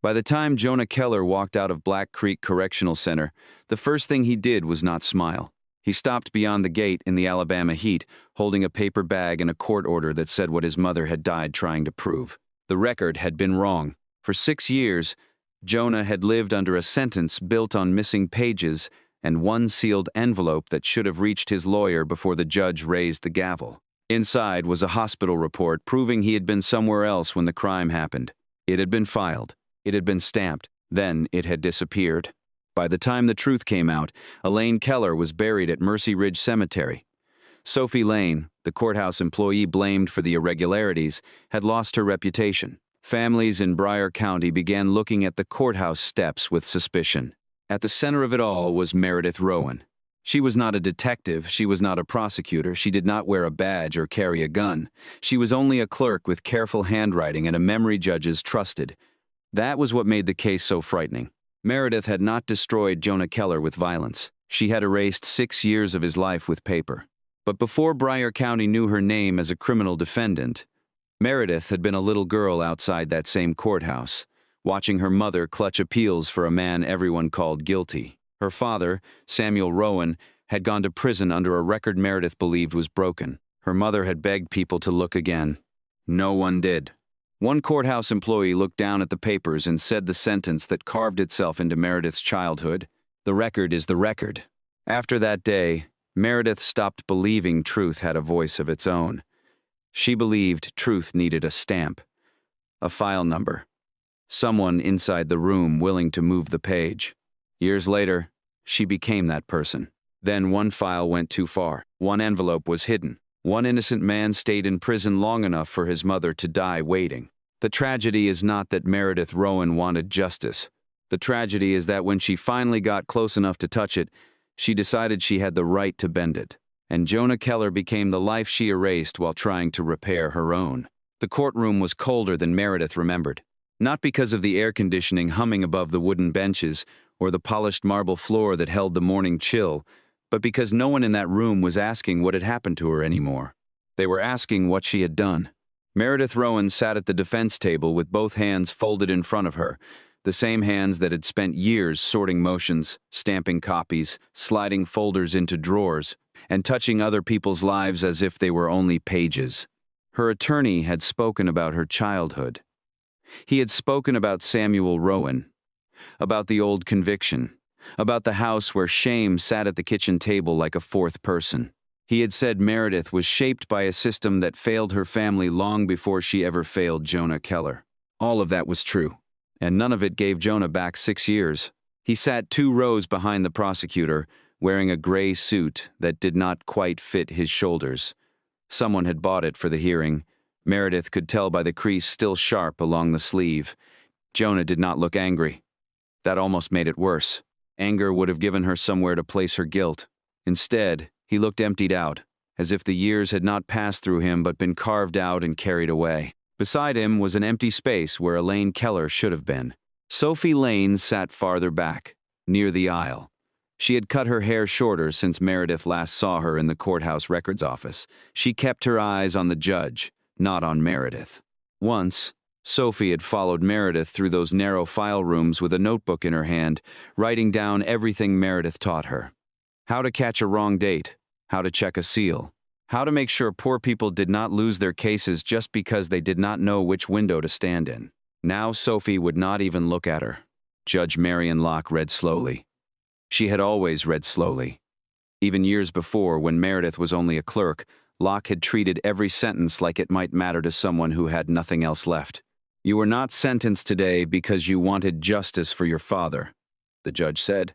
By the time Jonah Keller walked out of Black Creek Correctional Center, the first thing he did was not smile. He stopped beyond the gate in the Alabama heat, holding a paper bag and a court order that said what his mother had died trying to prove. The record had been wrong. For 6 years, Jonah had lived under a sentence built on missing pages and one sealed envelope that should have reached his lawyer before the judge raised the gavel. Inside was a hospital report proving he had been somewhere else when the crime happened. It had been filed. It had been stamped. Then it had disappeared. By the time the truth came out, Elaine Keller was buried at Mercy Ridge Cemetery. Sophie Lane, the courthouse employee blamed for the irregularities, had lost her reputation. Families in Bryan County began looking at the courthouse steps with suspicion. At the center of it all was Meredith Rowan. She was not a detective, she was not a prosecutor, she did not wear a badge or carry a gun. She was only a clerk with careful handwriting and a memory judges trusted. That was what made the case so frightening. Meredith had not destroyed Jonah Keller with violence. She had erased 6 years of his life with paper. But before Bryan County knew her name as a criminal defendant, Meredith had been a little girl outside that same courthouse, watching her mother clutch appeals for a man everyone called guilty. Her father, Samuel Rowan, had gone to prison under a record Meredith believed was broken. Her mother had begged people to look again. No one did. One courthouse employee looked down at the papers and said the sentence that carved itself into Meredith's childhood: "The record is the record." After that day, Meredith stopped believing truth had a voice of its own. She believed truth needed a stamp, a file number, someone inside the room willing to move the page. Years later, she became that person. Then one file went too far. One envelope was hidden. One innocent man stayed in prison long enough for his mother to die waiting. The tragedy is not that Meredith Rowan wanted justice. The tragedy is that when she finally got close enough to touch it, she decided she had the right to bend it. And Jonah Keller became the life she erased while trying to repair her own. The courtroom was colder than Meredith remembered. Not because of the air conditioning humming above the wooden benches or the polished marble floor that held the morning chill, but because no one in that room was asking what had happened to her anymore. They were asking what she had done. Meredith Rowan sat at the defense table with both hands folded in front of her, the same hands that had spent years sorting motions, stamping copies, sliding folders into drawers, and touching other people's lives as if they were only pages. Her attorney had spoken about her childhood. He had spoken about Samuel Rowan, about the old conviction, about the house where shame sat at the kitchen table like a fourth person. He had said Meredith was shaped by a system that failed her family long before she ever failed Jonah Keller. All of that was true, and none of it gave Jonah back 6 years. He sat 2 rows behind the prosecutor, wearing a gray suit that did not quite fit his shoulders. Someone had bought it for the hearing. Meredith could tell by the crease still sharp along the sleeve. Jonah did not look angry. That almost made it worse. Anger would have given her somewhere to place her guilt. Instead, he looked emptied out, as if the years had not passed through him but been carved out and carried away. Beside him was an empty space where Elaine Keller should have been. Sophie Lane sat farther back, near the aisle. She had cut her hair shorter since Meredith last saw her in the courthouse records office. She kept her eyes on the judge, not on Meredith. Once, Sophie had followed Meredith through those narrow file rooms with a notebook in her hand, writing down everything Meredith taught her. How to catch a wrong date, how to check a seal, how to make sure poor people did not lose their cases just because they did not know which window to stand in. Now Sophie would not even look at her. Judge Marion Locke read slowly. She had always read slowly. Even years before, when Meredith was only a clerk, Locke had treated every sentence like it might matter to someone who had nothing else left. "You were not sentenced today because you wanted justice for your father," the judge said.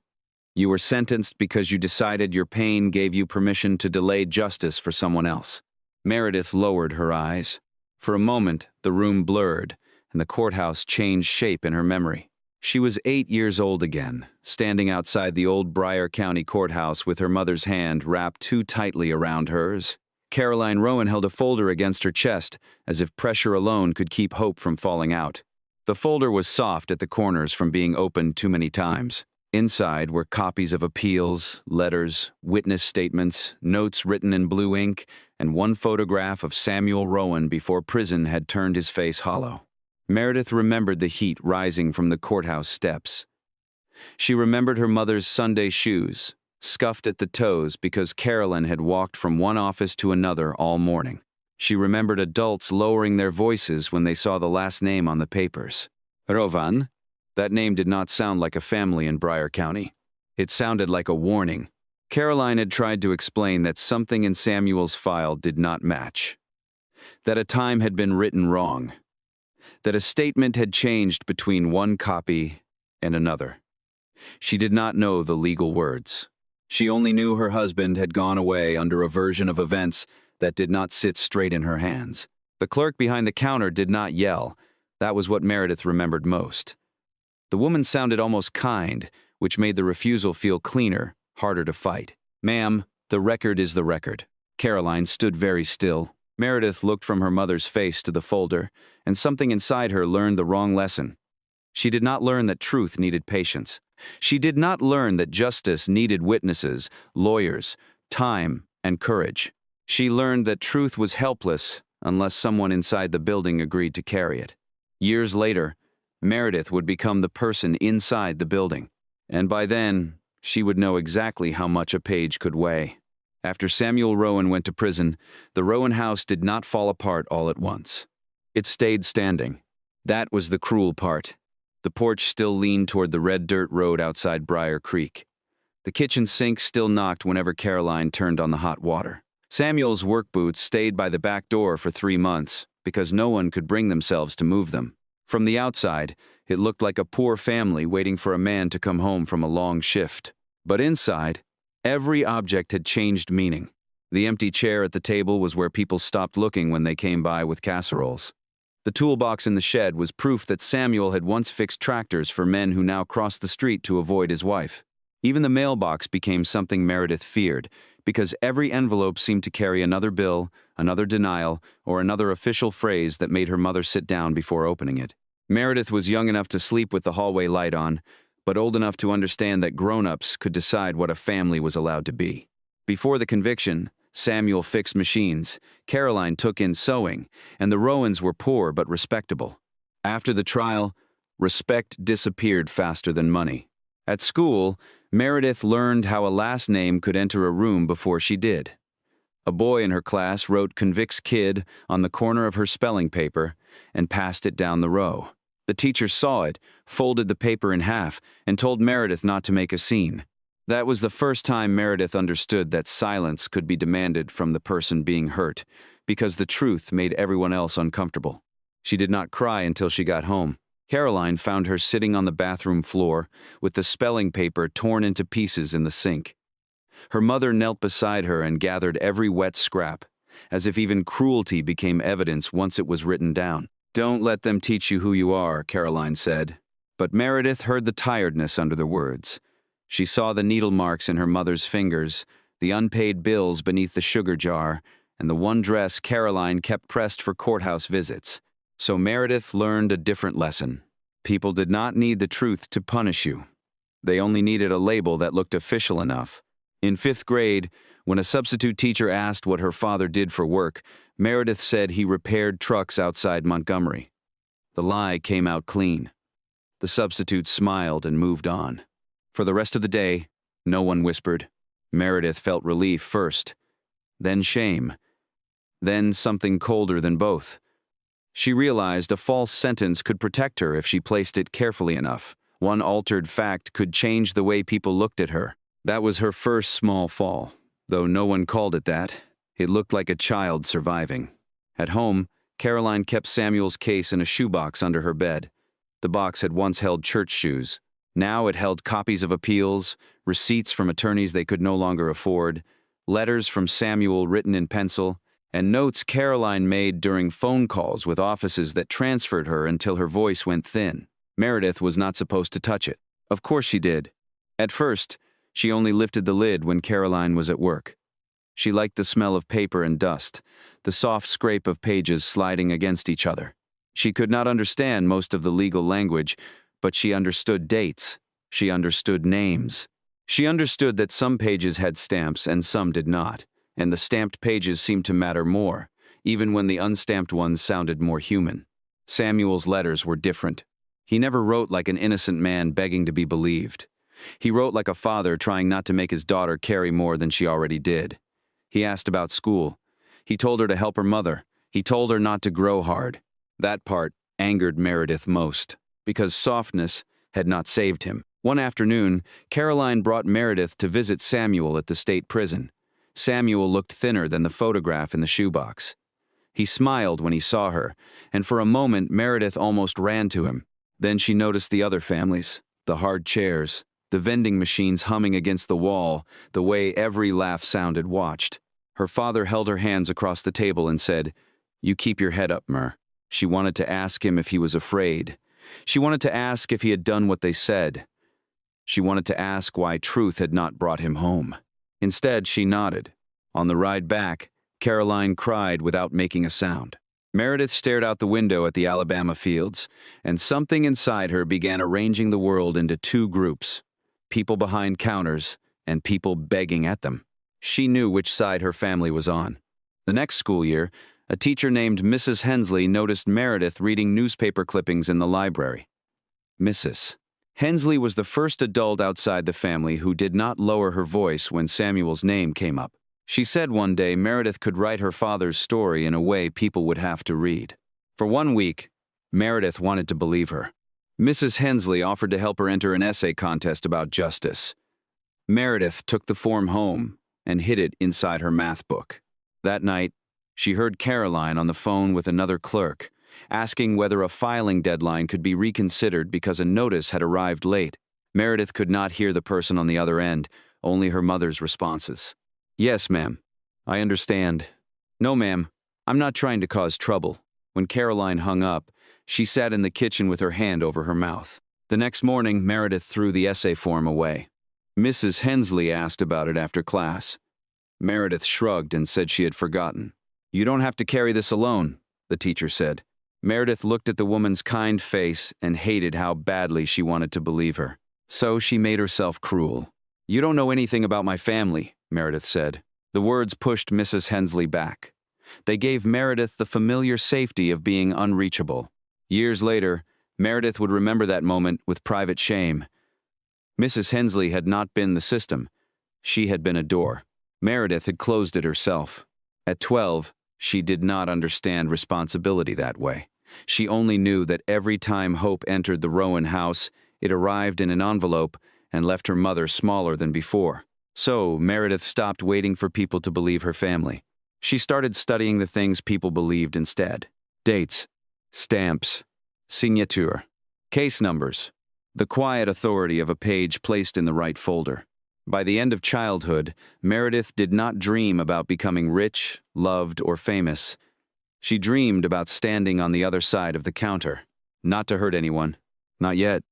"You were sentenced because you decided your pain gave you permission to delay justice for someone else." Meredith lowered her eyes. For a moment, the room blurred, and the courthouse changed shape in her memory. She was 8 years old again, standing outside the old Bryan County courthouse with her mother's hand wrapped too tightly around hers. Caroline Rowan held a folder against her chest, as if pressure alone could keep hope from falling out. The folder was soft at the corners from being opened too many times. Inside were copies of appeals, letters, witness statements, notes written in blue ink, and one photograph of Samuel Rowan before prison had turned his face hollow. Meredith remembered the heat rising from the courthouse steps. She remembered her mother's Sunday shoes, scuffed at the toes because Carolyn had walked from one office to another all morning. She remembered adults lowering their voices when they saw the last name on the papers. Rowan? That name did not sound like a family in Bryan County. It sounded like a warning. Caroline had tried to explain that something in Samuel's file did not match. That a time had been written wrong. That a statement had changed between one copy and another. She did not know the legal words. She only knew her husband had gone away under a version of events that did not sit straight in her hands. The clerk behind the counter did not yell. That was what Meredith remembered most. The woman sounded almost kind, which made the refusal feel cleaner, harder to fight. "Ma'am, the record is the record." Caroline stood very still. Meredith looked from her mother's face to the folder, and something inside her learned the wrong lesson. She did not learn that truth needed patience. She did not learn that justice needed witnesses, lawyers, time, and courage. She learned that truth was helpless unless someone inside the building agreed to carry it. Years later, Meredith would become the person inside the building, and by then, she would know exactly how much a page could weigh. After Samuel Rowan went to prison, the Rowan house did not fall apart all at once. It stayed standing. That was the cruel part. The porch still leaned toward the red dirt road outside Briar Creek. The kitchen sink still knocked whenever Caroline turned on the hot water. Samuel's work boots stayed by the back door for 3 months because no one could bring themselves to move them. From the outside, it looked like a poor family waiting for a man to come home from a long shift. But inside, every object had changed meaning. The empty chair at the table was where people stopped looking when they came by with casseroles. The toolbox in the shed was proof that Samuel had once fixed tractors for men who now crossed the street to avoid his wife. Even the mailbox became something Meredith feared, because every envelope seemed to carry another bill, another denial, or another official phrase that made her mother sit down before opening it. Meredith was young enough to sleep with the hallway light on, but old enough to understand that grown-ups could decide what a family was allowed to be. Before the conviction, Samuel fixed machines, Caroline took in sewing, and the Rowans were poor but respectable. After the trial, respect disappeared faster than money. At school, Meredith learned how a last name could enter a room before she did. A boy in her class wrote "Convicts Kid" on the corner of her spelling paper and passed it down the row. The teacher saw it, folded the paper in half, and told Meredith not to make a scene. That was the first time Meredith understood that silence could be demanded from the person being hurt, because the truth made everyone else uncomfortable. She did not cry until she got home. Caroline found her sitting on the bathroom floor, with the spelling paper torn into pieces in the sink. Her mother knelt beside her and gathered every wet scrap, as if even cruelty became evidence once it was written down. "Don't let them teach you who you are," Caroline said. But Meredith heard the tiredness under the words. She saw the needle marks in her mother's fingers, the unpaid bills beneath the sugar jar, and the one dress Caroline kept pressed for courthouse visits. So Meredith learned a different lesson. People did not need the truth to punish you. They only needed a label that looked official enough. In 5th grade, when a substitute teacher asked what her father did for work, Meredith said he repaired trucks outside Montgomery. The lie came out clean. The substitute smiled and moved on. For the rest of the day, no one whispered. Meredith felt relief first, then shame, then something colder than both. She realized a false sentence could protect her if she placed it carefully enough. One altered fact could change the way people looked at her. That was her first small fall, though no one called it that. It looked like a child surviving. At home, Caroline kept Samuel's case in a shoebox under her bed. The box had once held church shoes. Now it held copies of appeals, receipts from attorneys they could no longer afford, letters from Samuel written in pencil, and notes Caroline made during phone calls with offices that transferred her until her voice went thin. Meredith was not supposed to touch it. Of course she did. At first, she only lifted the lid when Caroline was at work. She liked the smell of paper and dust, the soft scrape of pages sliding against each other. She could not understand most of the legal language, but she understood dates. She understood names. She understood that some pages had stamps and some did not, and the stamped pages seemed to matter more, even when the unstamped ones sounded more human. Samuel's letters were different. He never wrote like an innocent man begging to be believed. He wrote like a father trying not to make his daughter carry more than she already did. He asked about school. He told her to help her mother. He told her not to grow hard. That part angered Meredith most, because softness had not saved him. One afternoon, Caroline brought Meredith to visit Samuel at the state prison. Samuel looked thinner than the photograph in the shoebox. He smiled when he saw her, and for a moment Meredith almost ran to him. Then she noticed the other families, the hard chairs, the vending machines humming against the wall, the way every laugh sounded watched. Her father held her hands across the table and said, "You keep your head up, Mer." She wanted to ask him if he was afraid. She wanted to ask if he had done what they said. She wanted to ask why truth had not brought him home. Instead, she nodded. On the ride back, Caroline cried without making a sound. Meredith stared out the window at the Alabama fields, and something inside her began arranging the world into two groups: people behind counters and people begging at them. She knew which side her family was on. The next school year, a teacher named Mrs. Hensley noticed Meredith reading newspaper clippings in the library. Mrs. Hensley was the first adult outside the family who did not lower her voice when Samuel's name came up. She said one day Meredith could write her father's story in a way people would have to read. For 1 week, Meredith wanted to believe her. Mrs. Hensley offered to help her enter an essay contest about justice. Meredith took the form home and hid it inside her math book. That night, she heard Caroline on the phone with another clerk, asking whether a filing deadline could be reconsidered because a notice had arrived late. Meredith could not hear the person on the other end, only her mother's responses. "Yes, ma'am. I understand." "No, ma'am. I'm not trying to cause trouble." When Caroline hung up, she sat in the kitchen with her hand over her mouth. The next morning, Meredith threw the essay form away. Mrs. Hensley asked about it after class. Meredith shrugged and said she had forgotten. "You don't have to carry this alone," the teacher said. Meredith looked at the woman's kind face and hated how badly she wanted to believe her. So she made herself cruel. "You don't know anything about my family," Meredith said. The words pushed Mrs. Hensley back. They gave Meredith the familiar safety of being unreachable. Years later, Meredith would remember that moment with private shame. Mrs. Hensley had not been the system. She had been a door. Meredith had closed it herself. At 12, she did not understand responsibility that way. She only knew that every time hope entered the Rowan house, it arrived in an envelope and left her mother smaller than before. So, Meredith stopped waiting for people to believe her family. She started studying the things people believed instead. Dates, stamps, signature, case numbers, the quiet authority of a page placed in the right folder. By the end of childhood, Meredith did not dream about becoming rich, loved, or famous. She dreamed about standing on the other side of the counter. Not to hurt anyone. Not yet.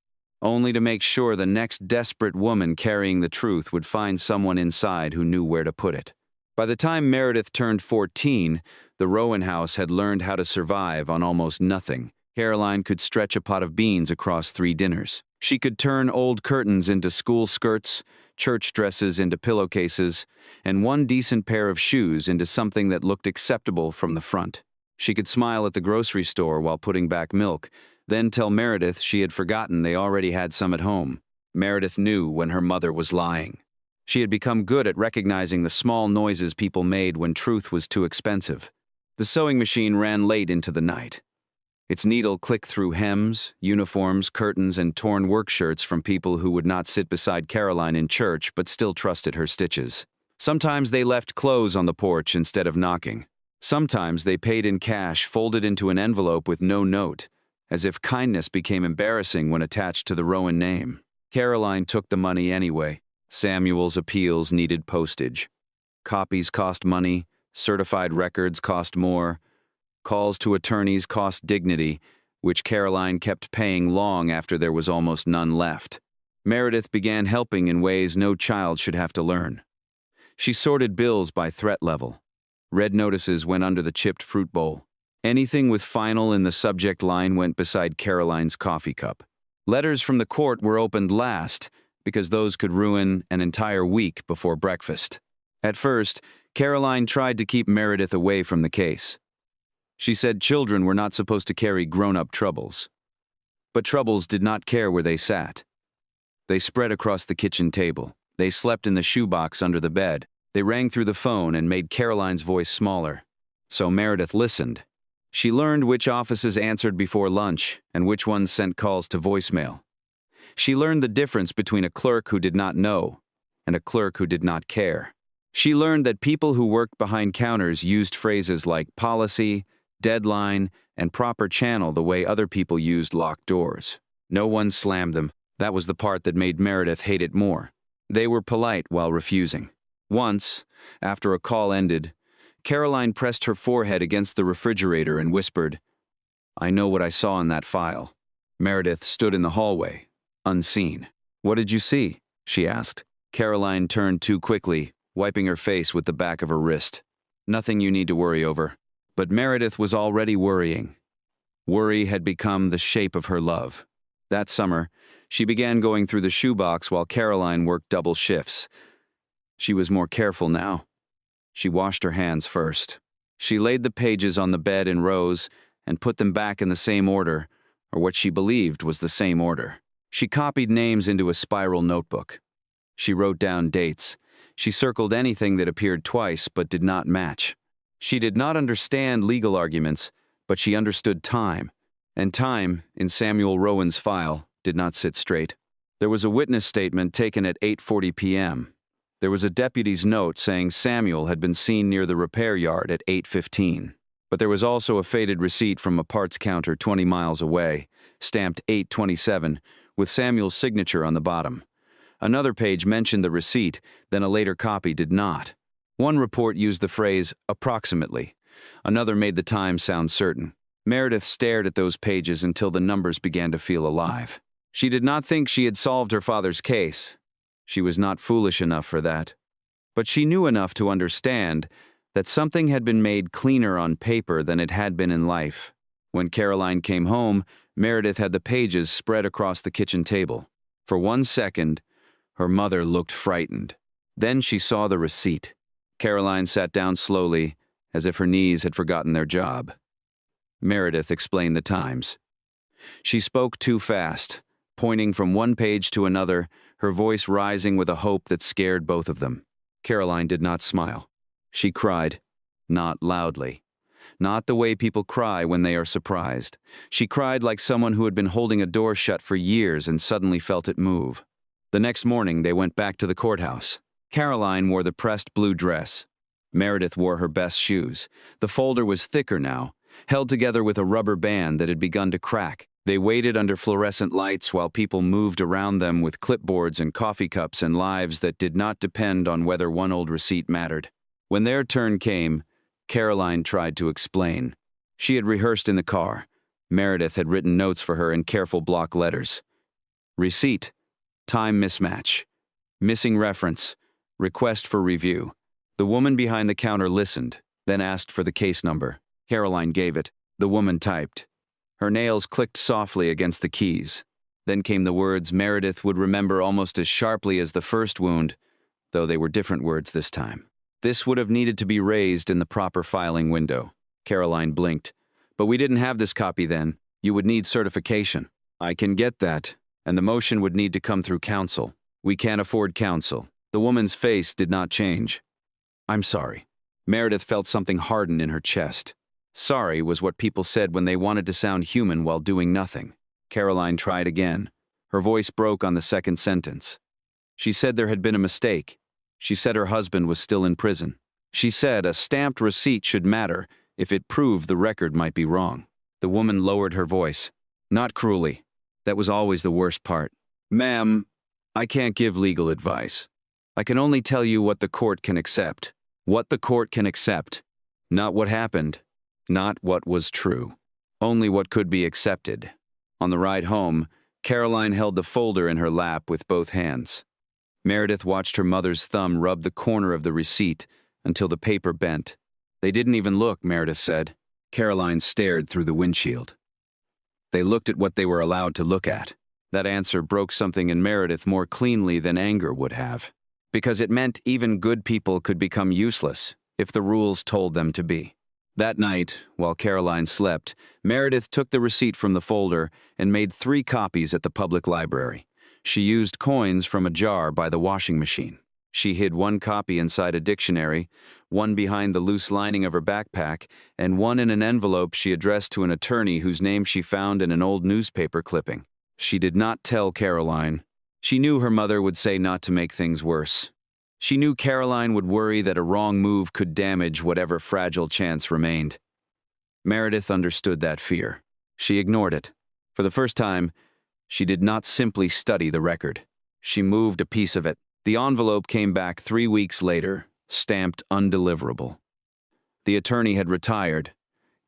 Only to make sure the next desperate woman carrying the truth would find someone inside who knew where to put it. By the time Meredith turned 14, the Rowan house had learned how to survive on almost nothing. Caroline could stretch a pot of beans across 3 dinners. She could turn old curtains into school skirts, church dresses into pillowcases, and one decent pair of shoes into something that looked acceptable from the front. She could smile at the grocery store while putting back milk, then tell Meredith she had forgotten they already had some at home. Meredith knew when her mother was lying. She had become good at recognizing the small noises people made when truth was too expensive. The sewing machine ran late into the night. Its needle clicked through hems, uniforms, curtains, and torn work shirts from people who would not sit beside Caroline in church but still trusted her stitches. Sometimes they left clothes on the porch instead of knocking. Sometimes they paid in cash folded into an envelope with no note, as if kindness became embarrassing when attached to the Rowan name. Caroline took the money anyway. Samuel's appeals needed postage. Copies cost money, certified records cost more. Calls to attorneys cost dignity, which Caroline kept paying long after there was almost none left. Meredith began helping in ways no child should have to learn. She sorted bills by threat level. Red notices went under the chipped fruit bowl. Anything with final in the subject line went beside Caroline's coffee cup. Letters from the court were opened last, because those could ruin an entire week before breakfast. At first, Caroline tried to keep Meredith away from the case. She said children were not supposed to carry grown-up troubles. But troubles did not care where they sat. They spread across the kitchen table. They slept in the shoebox under the bed. They rang through the phone and made Caroline's voice smaller. So Meredith listened. She learned which offices answered before lunch and which ones sent calls to voicemail. She learned the difference between a clerk who did not know and a clerk who did not care. She learned that people who worked behind counters used phrases like policy, deadline, and proper channel the way other people used locked doors. No one slammed them. That was the part that made Meredith hate it more. They were polite while refusing. Once, after a call ended, Caroline pressed her forehead against the refrigerator and whispered, "I know what I saw in that file." Meredith stood in the hallway, unseen. "What did you see?" she asked. Caroline turned too quickly, wiping her face with the back of her wrist. "Nothing you need to worry over." But Meredith was already worrying. Worry had become the shape of her love. That summer, she began going through the shoebox while Caroline worked double shifts. She was more careful now. She washed her hands first. She laid the pages on the bed in rows and put them back in the same order, or what she believed was the same order. She copied names into a spiral notebook. She wrote down dates. She circled anything that appeared twice but did not match. She did not understand legal arguments, but she understood time. And time, in Samuel Rowan's file, did not sit straight. There was a witness statement taken at 8:40 p.m. There was a deputy's note saying Samuel had been seen near the repair yard at 8:15. But there was also a faded receipt from a parts counter 20 miles away, stamped 8:27, with Samuel's signature on the bottom. Another page mentioned the receipt, then a later copy did not. One report used the phrase, approximately. Another made the time sound certain. Meredith stared at those pages until the numbers began to feel alive. She did not think she had solved her father's case. She was not foolish enough for that. But she knew enough to understand that something had been made cleaner on paper than it had been in life. When Caroline came home, Meredith had the pages spread across the kitchen table. For 1 second, her mother looked frightened. Then she saw the receipt. Caroline sat down slowly, as if her knees had forgotten their job. Meredith explained the times. She spoke too fast, pointing from one page to another, her voice rising with a hope that scared both of them. Caroline did not smile. She cried, not loudly. Not the way people cry when they are surprised. She cried like someone who had been holding a door shut for years and suddenly felt it move. The next morning, they went back to the courthouse. Caroline wore the pressed blue dress. Meredith wore her best shoes. The folder was thicker now, held together with a rubber band that had begun to crack. They waited under fluorescent lights while people moved around them with clipboards and coffee cups and lives that did not depend on whether one old receipt mattered. When their turn came, Caroline tried to explain. She had rehearsed in the car. Meredith had written notes for her in careful block letters. Receipt, time mismatch, missing reference, request for review. The woman behind the counter listened, then asked for the case number. Caroline gave it. The woman typed. Her nails clicked softly against the keys. Then came the words Meredith would remember almost as sharply as the first wound, though they were different words this time. This would have needed to be raised in the proper filing window. Caroline blinked. But we didn't have this copy then. You would need certification. I can get that, and the motion would need to come through counsel. We can't afford counsel. The woman's face did not change. I'm sorry. Meredith felt something harden in her chest. Sorry was what people said when they wanted to sound human while doing nothing. Caroline tried again. Her voice broke on the second sentence. She said there had been a mistake. She said her husband was still in prison. She said a stamped receipt should matter if it proved the record might be wrong. The woman lowered her voice. Not cruelly. That was always the worst part. Ma'am, I can't give legal advice. I can only tell you what the court can accept. What the court can accept. Not what happened. Not what was true. Only what could be accepted. On the ride home, Caroline held the folder in her lap with both hands. Meredith watched her mother's thumb rub the corner of the receipt until the paper bent. They didn't even look, Meredith said. Caroline stared through the windshield. They looked at what they were allowed to look at. That answer broke something in Meredith more cleanly than anger would have, because it meant even good people could become useless if the rules told them to be. That night, while Caroline slept, Meredith took the receipt from the folder and made 3 copies at the public library. She used coins from a jar by the washing machine. She hid 1 copy inside a dictionary, 1 behind the loose lining of her backpack, and 1 in an envelope she addressed to an attorney whose name she found in an old newspaper clipping. She did not tell Caroline. She knew her mother would say not to make things worse. She knew Caroline would worry that a wrong move could damage whatever fragile chance remained. Meredith understood that fear. She ignored it. For the first time, she did not simply study the record. She moved a piece of it. The envelope came back 3 weeks later, stamped undeliverable. The attorney had retired.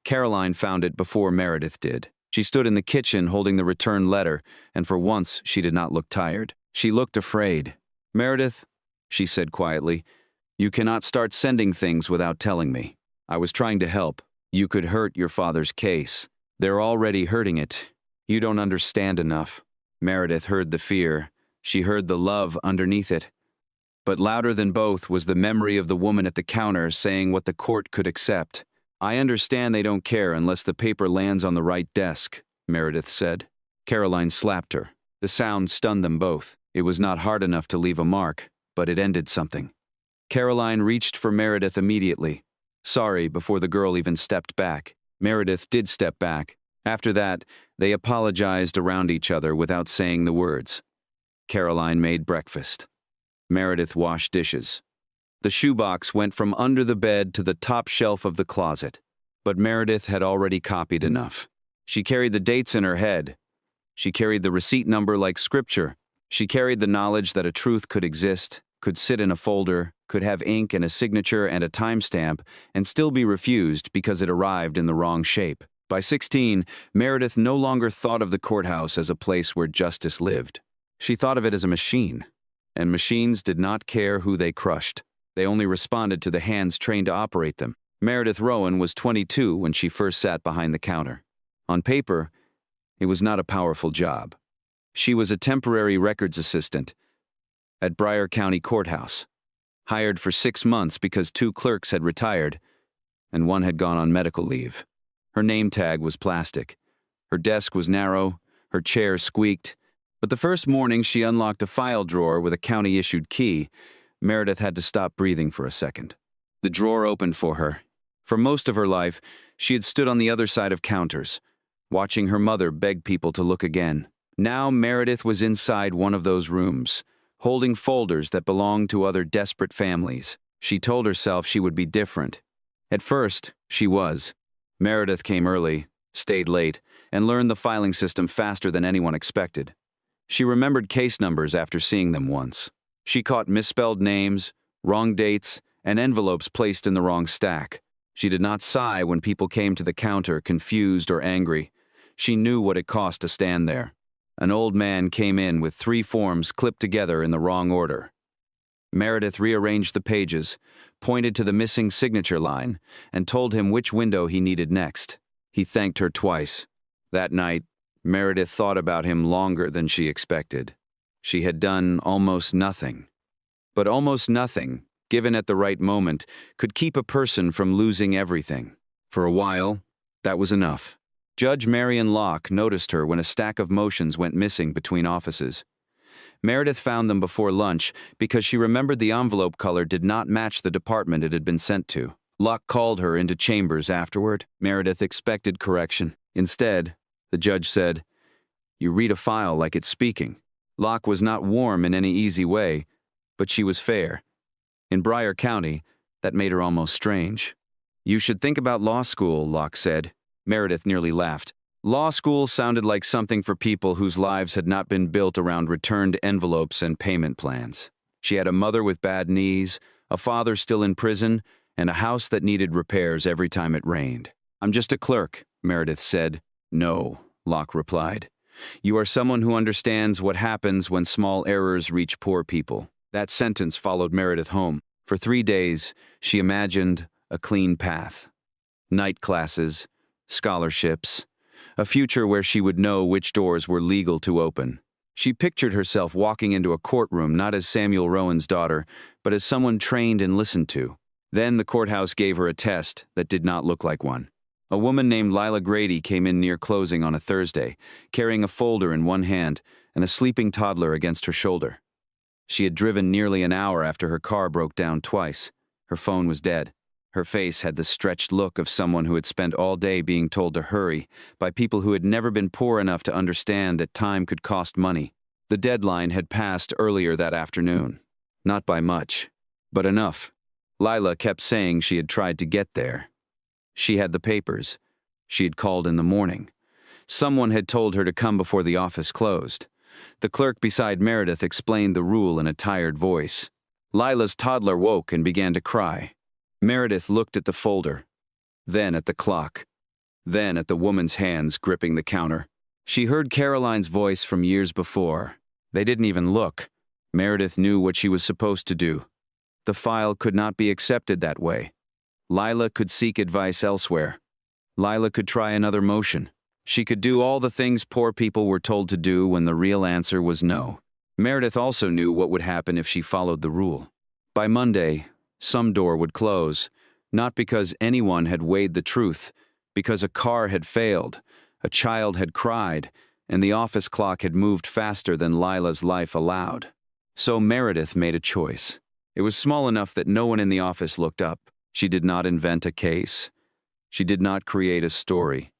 Caroline found it before Meredith did. She stood in the kitchen holding the returned letter, and for once she did not look tired. She looked afraid. "Meredith," she said quietly, "you cannot start sending things without telling me. I was trying to help. You could hurt your father's case. They're already hurting it. You don't understand enough." Meredith heard the fear. She heard the love underneath it. But louder than both was the memory of the woman at the counter saying what the court could accept. "I understand they don't care unless the paper lands on the right desk," Meredith said. Caroline slapped her. The sound stunned them both. It was not hard enough to leave a mark, but it ended something. Caroline reached for Meredith immediately. Sorry, before the girl even stepped back. Meredith did step back. After that, they apologized around each other without saying the words. Caroline made breakfast. Meredith washed dishes. The shoebox went from under the bed to the top shelf of the closet, but Meredith had already copied enough. She carried the dates in her head. She carried the receipt number like scripture. She carried the knowledge that a truth could exist, could sit in a folder, could have ink and a signature and a timestamp, and still be refused because it arrived in the wrong shape. By 16, Meredith no longer thought of the courthouse as a place where justice lived. She thought of it as a machine, and machines did not care who they crushed. They only responded to the hands trained to operate them. Meredith Rowan was 22 when she first sat behind the counter. On paper, it was not a powerful job. She was a temporary records assistant at Bryan County Courthouse, hired for 6 months because 2 clerks had retired and 1 had gone on medical leave. Her name tag was plastic. Her desk was narrow, her chair squeaked, but the first morning she unlocked a file drawer with a county-issued key, Meredith had to stop breathing for a second. The drawer opened for her. For most of her life, she had stood on the other side of counters, watching her mother beg people to look again. Now Meredith was inside one of those rooms, holding folders that belonged to other desperate families. She told herself she would be different. At first, she was. Meredith came early, stayed late, and learned the filing system faster than anyone expected. She remembered case numbers after seeing them once. She caught misspelled names, wrong dates, and envelopes placed in the wrong stack. She did not sigh when people came to the counter confused or angry. She knew what it cost to stand there. An old man came in with 3 forms clipped together in the wrong order. Meredith rearranged the pages, pointed to the missing signature line, and told him which window he needed next. He thanked her twice. That night, Meredith thought about him longer than she expected. She had done almost nothing. But almost nothing, given at the right moment, could keep a person from losing everything. For a while, that was enough. Judge Marion Locke noticed her when a stack of motions went missing between offices. Meredith found them before lunch because she remembered the envelope color did not match the department it had been sent to. Locke called her into chambers afterward. Meredith expected correction. Instead, the judge said, "You read a file like it's speaking." Locke was not warm in any easy way, but she was fair. In Bryan County, that made her almost strange. "You should think about law school," Locke said. Meredith nearly laughed. Law school sounded like something for people whose lives had not been built around returned envelopes and payment plans. She had a mother with bad knees, a father still in prison, and a house that needed repairs every time it rained. "I'm just a clerk," Meredith said. "No," Locke replied. "You are someone who understands what happens when small errors reach poor people." That sentence followed Meredith home. For 3 days, she imagined a clean path. Night classes, scholarships, a future where she would know which doors were legal to open. She pictured herself walking into a courtroom not as Samuel Rowan's daughter, but as someone trained and listened to. Then the courthouse gave her a test that did not look like one. A woman named Lila Grady came in near closing on a Thursday, carrying a folder in one hand and a sleeping toddler against her shoulder. She had driven nearly an hour after her car broke down twice. Her phone was dead. Her face had the stretched look of someone who had spent all day being told to hurry by people who had never been poor enough to understand that time could cost money. The deadline had passed earlier that afternoon. Not by much, but enough. Lila kept saying she had tried to get there. She had the papers. She had called in the morning. Someone had told her to come before the office closed. The clerk beside Meredith explained the rule in a tired voice. Lila's toddler woke and began to cry. Meredith looked at the folder, then at the clock, then at the woman's hands gripping the counter. She heard Caroline's voice from years before. They didn't even look. Meredith knew what she was supposed to do. The file could not be accepted that way. Lila could seek advice elsewhere. Lila could try another motion. She could do all the things poor people were told to do when the real answer was no. Meredith also knew what would happen if she followed the rule. By Monday, some door would close, not because anyone had weighed the truth, because a car had failed, a child had cried, and the office clock had moved faster than Lila's life allowed. So Meredith made a choice. It was small enough that no one in the office looked up. She did not invent a case. She did not create a story.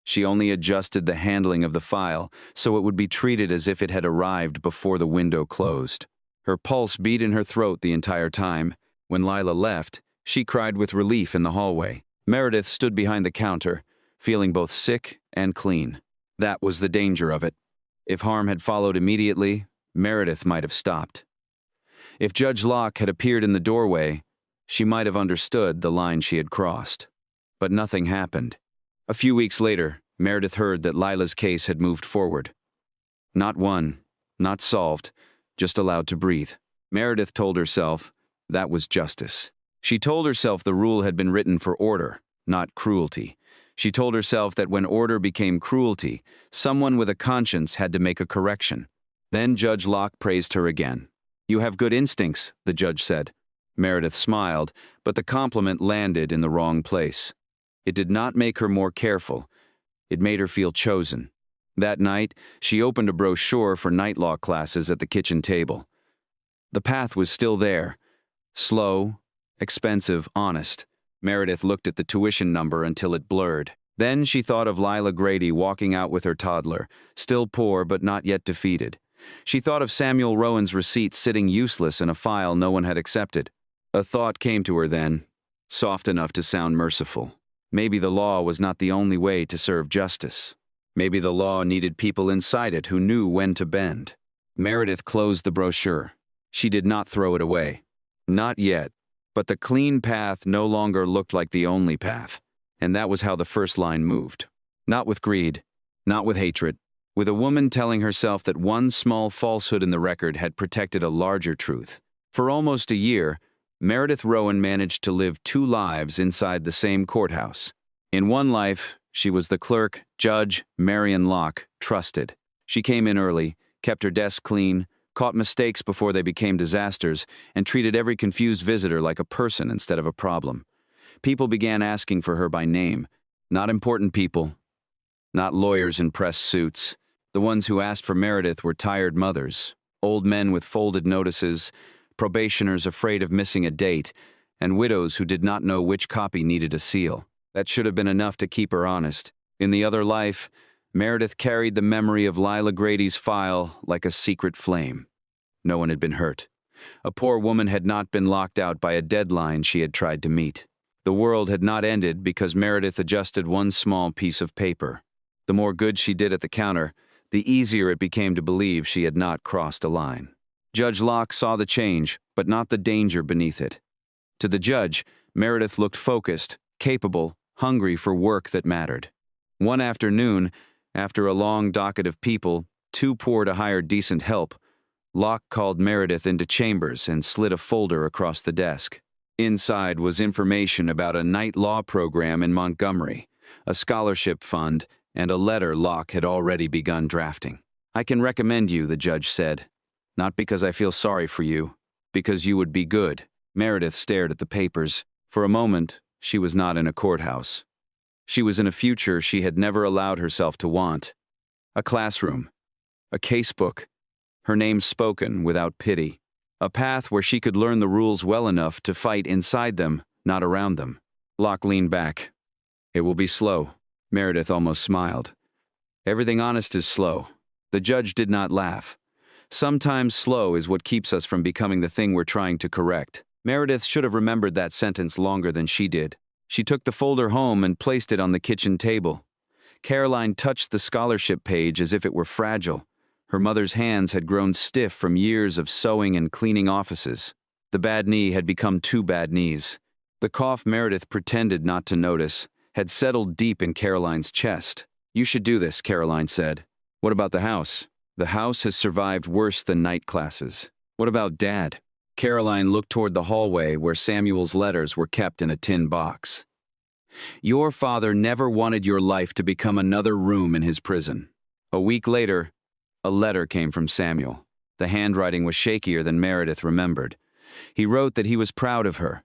She only adjusted the handling of the file so it would be treated as if it had arrived before the window closed. Her pulse beat in her throat the entire time. When Lila left, she cried with relief in the hallway. Meredith stood behind the counter, feeling both sick and clean. That was the danger of it. If harm had followed immediately, Meredith might have stopped. If Judge Locke had appeared in the doorway, she might have understood the line she had crossed. But nothing happened. A few weeks later, Meredith heard that Lila's case had moved forward. Not won, not solved, just allowed to breathe. Meredith told herself that was justice. She told herself the rule had been written for order, not cruelty. She told herself that when order became cruelty, someone with a conscience had to make a correction. Then Judge Locke praised her again. "You have good instincts," the judge said. Meredith smiled, but the compliment landed in the wrong place. It did not make her more careful. It made her feel chosen. That night, she opened a brochure for night law classes at the kitchen table. The path was still there. Slow, expensive, honest. Meredith looked at the tuition number until it blurred. Then she thought of Lila Grady walking out with her toddler, still poor but not yet defeated. She thought of Samuel Rowan's receipt sitting useless in a file no one had accepted. A thought came to her then, soft enough to sound merciful. Maybe the law was not the only way to serve justice. Maybe the law needed people inside it who knew when to bend. Meredith closed the brochure. She did not throw it away. Not yet. But the clean path no longer looked like the only path. And that was how the first line moved. Not with greed, not with hatred, with a woman telling herself that one small falsehood in the record had protected a larger truth. For almost a year, Meredith Rowan managed to live two lives inside the same courthouse. In one life, she was the clerk, Judge Marion Locke, trusted. She came in early, kept her desk clean, caught mistakes before they became disasters, and treated every confused visitor like a person instead of a problem. People began asking for her by name. Not important people, not lawyers in press suits. The ones who asked for Meredith were tired mothers, old men with folded notices, probationers afraid of missing a date, and widows who did not know which copy needed a seal. That should have been enough to keep her honest. In the other life, Meredith carried the memory of Lila Grady's file like a secret flame. No one had been hurt. A poor woman had not been locked out by a deadline she had tried to meet. The world had not ended because Meredith adjusted one small piece of paper. The more good she did at the counter, the easier it became to believe she had not crossed a line. Judge Locke saw the change, but not the danger beneath it. To the judge, Meredith looked focused, capable, hungry for work that mattered. One afternoon, after a long docket of people, too poor to hire decent help, Locke called Meredith into chambers and slid a folder across the desk. Inside was information about a night law program in Montgomery, a scholarship fund, and a letter Locke had already begun drafting. "I can recommend you," the judge said. "Not because I feel sorry for you, because you would be good." Meredith stared at the papers. For a moment, she was not in a courthouse. She was in a future she had never allowed herself to want. A classroom. A casebook. Her name spoken without pity. A path where she could learn the rules well enough to fight inside them, not around them. Locke leaned back. It will be slow. Meredith almost smiled. Everything honest is slow. The judge did not laugh. Sometimes slow is what keeps us from becoming the thing we're trying to correct. Meredith should have remembered that sentence longer than she did. She took the folder home and placed it on the kitchen table. Caroline touched the scholarship page as if it were fragile. Her mother's hands had grown stiff from years of sewing and cleaning offices. The bad knee had become two bad knees. The cough Meredith pretended not to notice had settled deep in Caroline's chest. You should do this, Caroline said. What about the house? The house has survived worse than night classes. What about Dad? Caroline looked toward the hallway where Samuel's letters were kept in a tin box. Your father never wanted your life to become another room in his prison. A week later, a letter came from Samuel. The handwriting was shakier than Meredith remembered. He wrote that he was proud of her.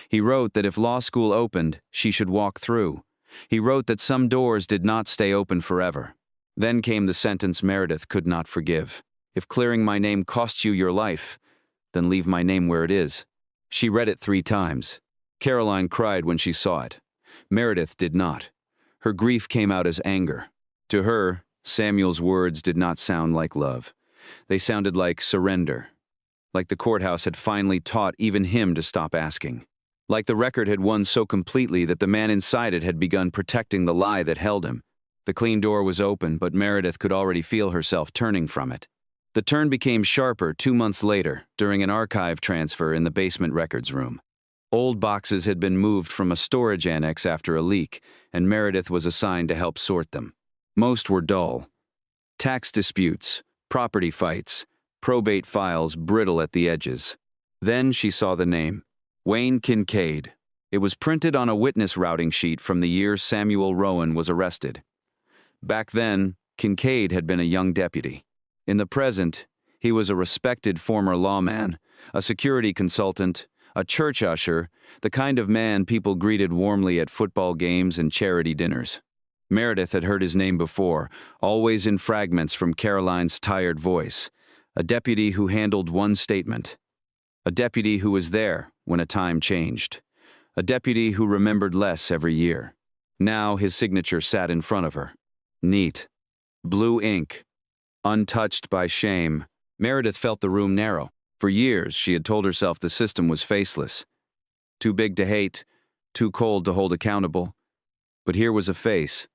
He wrote that if law school opened, she should walk through. He wrote that some doors did not stay open forever. Then came the sentence Meredith could not forgive. If clearing my name costs you your life, then leave my name where it is. She read it 3 times. Caroline cried when she saw it. Meredith did not. Her grief came out as anger. To her, Samuel's words did not sound like love. They sounded like surrender. Like the courthouse had finally taught even him to stop asking. Like the record had won so completely that the man inside it had begun protecting the lie that held him. The clean door was open, but Meredith could already feel herself turning from it. The turn became sharper 2 months later, during an archive transfer in the basement records room. Old boxes had been moved from a storage annex after a leak, and Meredith was assigned to help sort them. Most were dull. Tax disputes, property fights, probate files brittle at the edges. Then she saw the name. Wayne Kincaid. It was printed on a witness routing sheet from the year Samuel Rowan was arrested. Back then, Kincaid had been a young deputy. In the present, he was a respected former lawman, a security consultant, a church usher, the kind of man people greeted warmly at football games and charity dinners. Meredith had heard his name before, always in fragments from Caroline's tired voice. A deputy who handled one statement. A deputy who was there when a time changed. A deputy who remembered less every year. Now his signature sat in front of her. Neat. Blue ink. Untouched by shame. Meredith felt the room narrow. For years, she had told herself the system was faceless. Too big to hate, too cold to hold accountable. But here was a face.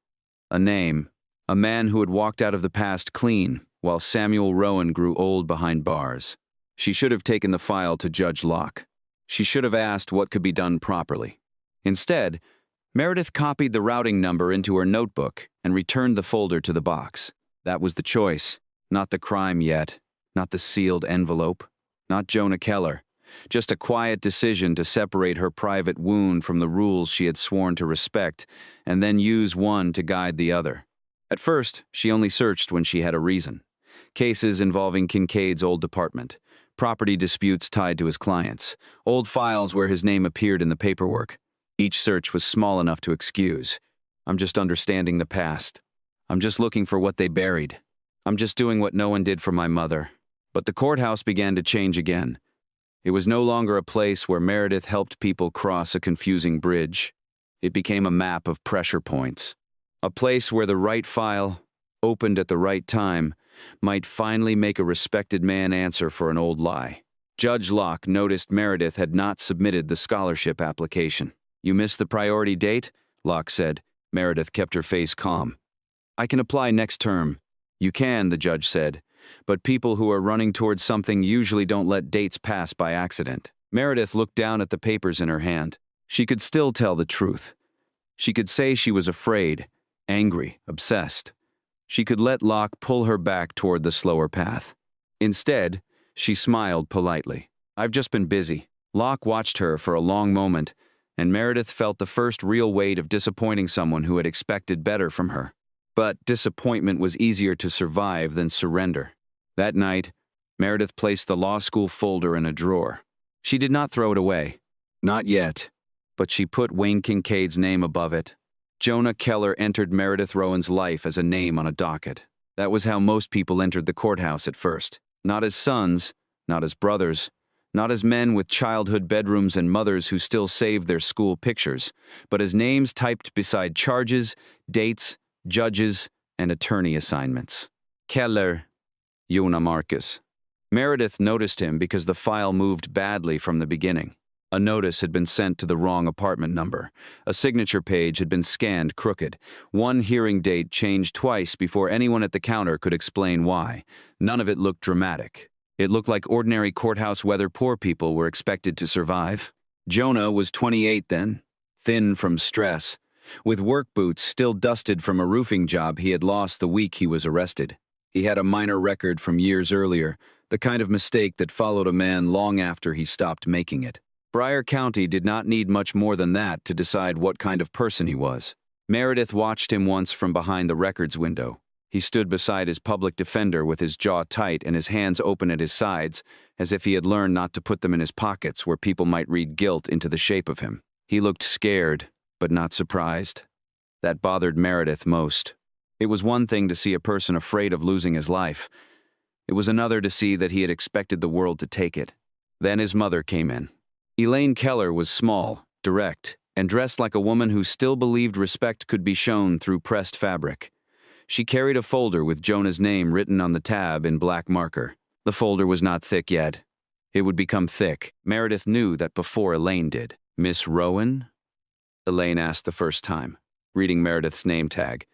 A name. A man who had walked out of the past clean, while Samuel Rowan grew old behind bars. She should have taken the file to Judge Locke. She should have asked what could be done properly. Instead, Meredith copied the routing number into her notebook and returned the folder to the box. That was the choice, not the crime yet, not the sealed envelope, not Jonah Keller. Just a quiet decision to separate her private wound from the rules she had sworn to respect, and then use one to guide the other. At first, she only searched when she had a reason. Cases involving Kincaid's old department, property disputes tied to his clients, old files where his name appeared in the paperwork. Each search was small enough to excuse. I'm just understanding the past. I'm just looking for what they buried. I'm just doing what no one did for my mother. But the courthouse began to change again. It was no longer a place where Meredith helped people cross a confusing bridge. It became a map of pressure points. A place where the right file, opened at the right time, might finally make a respected man answer for an old lie. Judge Locke noticed Meredith had not submitted the scholarship application. You missed the priority date? Locke said. Meredith kept her face calm. I can apply next term. You can, the judge said. But people who are running towards something usually don't let dates pass by accident. Meredith looked down at the papers in her hand. She could still tell the truth. She could say she was afraid, angry, obsessed. She could let Locke pull her back toward the slower path. Instead, she smiled politely. I've just been busy. Locke watched her for a long moment, and Meredith felt the first real weight of disappointing someone who had expected better from her. But disappointment was easier to survive than surrender. That night, Meredith placed the law school folder in a drawer. She did not throw it away. Not yet. but she put Wayne Kincaid's name above it. Jonah Keller entered Meredith Rowan's life as a name on a docket. That was how most people entered the courthouse at first. Not as sons, not as brothers, not as men with childhood bedrooms and mothers who still saved their school pictures, but as names typed beside charges, dates, judges, and attorney assignments. Keller, Jonah Marcus. Meredith noticed him because the file moved badly from the beginning. A notice had been sent to the wrong apartment number. A signature page had been scanned crooked. One hearing date changed twice before anyone at the counter could explain why. None of it looked dramatic. It looked like ordinary courthouse weather poor people were expected to survive. Jonah was 28 then, thin from stress. With work boots still dusted from a roofing job he had lost the week he was arrested. He had a minor record from years earlier, the kind of mistake that followed a man long after he stopped making it. Bryan County did not need much more than that to decide what kind of person he was. Meredith watched him once from behind the records window. He stood beside his public defender with his jaw tight and his hands open at his sides, as if he had learned not to put them in his pockets where people might read guilt into the shape of him. He looked scared, but not surprised. That bothered Meredith most. It was one thing to see a person afraid of losing his life. It was another to see that he had expected the world to take it. Then his mother came in. Elaine Keller was small, direct, and dressed like a woman who still believed respect could be shown through pressed fabric. She carried a folder with Jonah's name written on the tab in black marker. The folder was not thick yet. It would become thick. Meredith knew that before Elaine did. "Miss Rowan?" Elaine asked the first time, reading Meredith's name tag.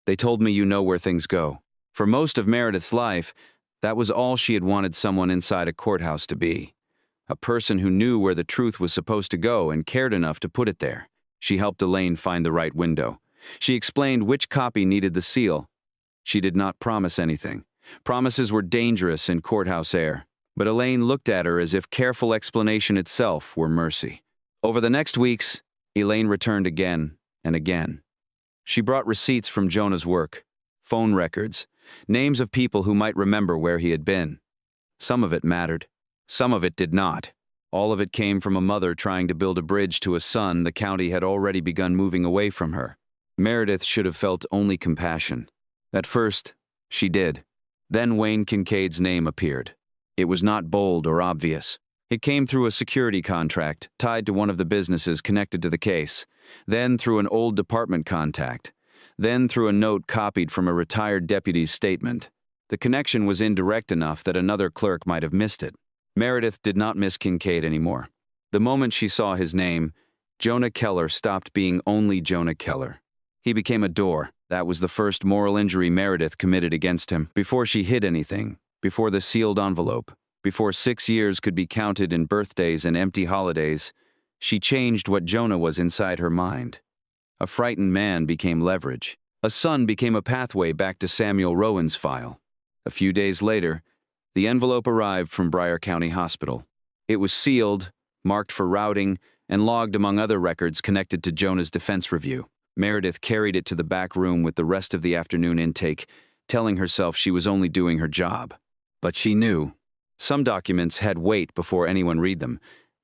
"They told me you know where things go." For most of Meredith's life, that was all she had wanted someone inside a courthouse to be. A person who knew where the truth was supposed to go and cared enough to put it there. She helped Elaine find the right window. She explained which copy needed the seal. She did not promise anything. Promises were dangerous in courthouse air. But Elaine looked at her as if careful explanation itself were mercy. Over the next weeks, Elaine returned again and again. She brought receipts from Jonah's work, phone records, names of people who might remember where he had been. Some of it mattered. Some of it did not. All of it came from a mother trying to build a bridge to a son the county had already begun moving away from her. Meredith should have felt only compassion. At first, she did. Then Wayne Kincaid's name appeared. It was not bold or obvious. It came through a security contract tied to one of the businesses connected to the case, then through an old department contact, then through a note copied from a retired deputy's statement. The connection was indirect enough that another clerk might have missed it. Meredith did not miss Kincaid anymore. The moment she saw his name, Jonah Keller stopped being only Jonah Keller. He became a door. That was the first moral injury Meredith committed against him. Before she hid anything, before the sealed envelope, before 6 years could be counted in birthdays and empty holidays, she changed what Jonah was inside her mind. A frightened man became leverage. A son became a pathway back to Samuel Rowan's file. A few days later, the envelope arrived from Bryan County Hospital. It was sealed, marked for routing, and logged among other records connected to Jonah's defense review. Meredith carried it to the back room with the rest of the afternoon intake, telling herself she was only doing her job. But she knew. Some documents had weight before anyone read them.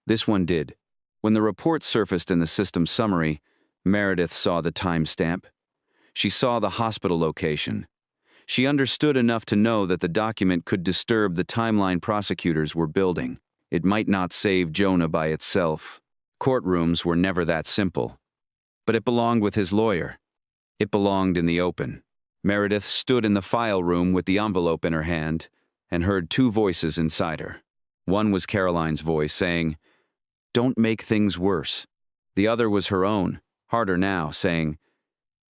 This one did. When the report surfaced in the system summary, Meredith saw the timestamp. She saw the hospital location. She understood enough to know that the document could disturb the timeline prosecutors were building. It might not save Jonah by itself. Courtrooms were never that simple. But it belonged with his lawyer. It belonged in the open. Meredith stood in the file room with the envelope in her hand and heard two voices inside her. One was Caroline's voice saying, "Don't make things worse." The other was her own, harder now, saying,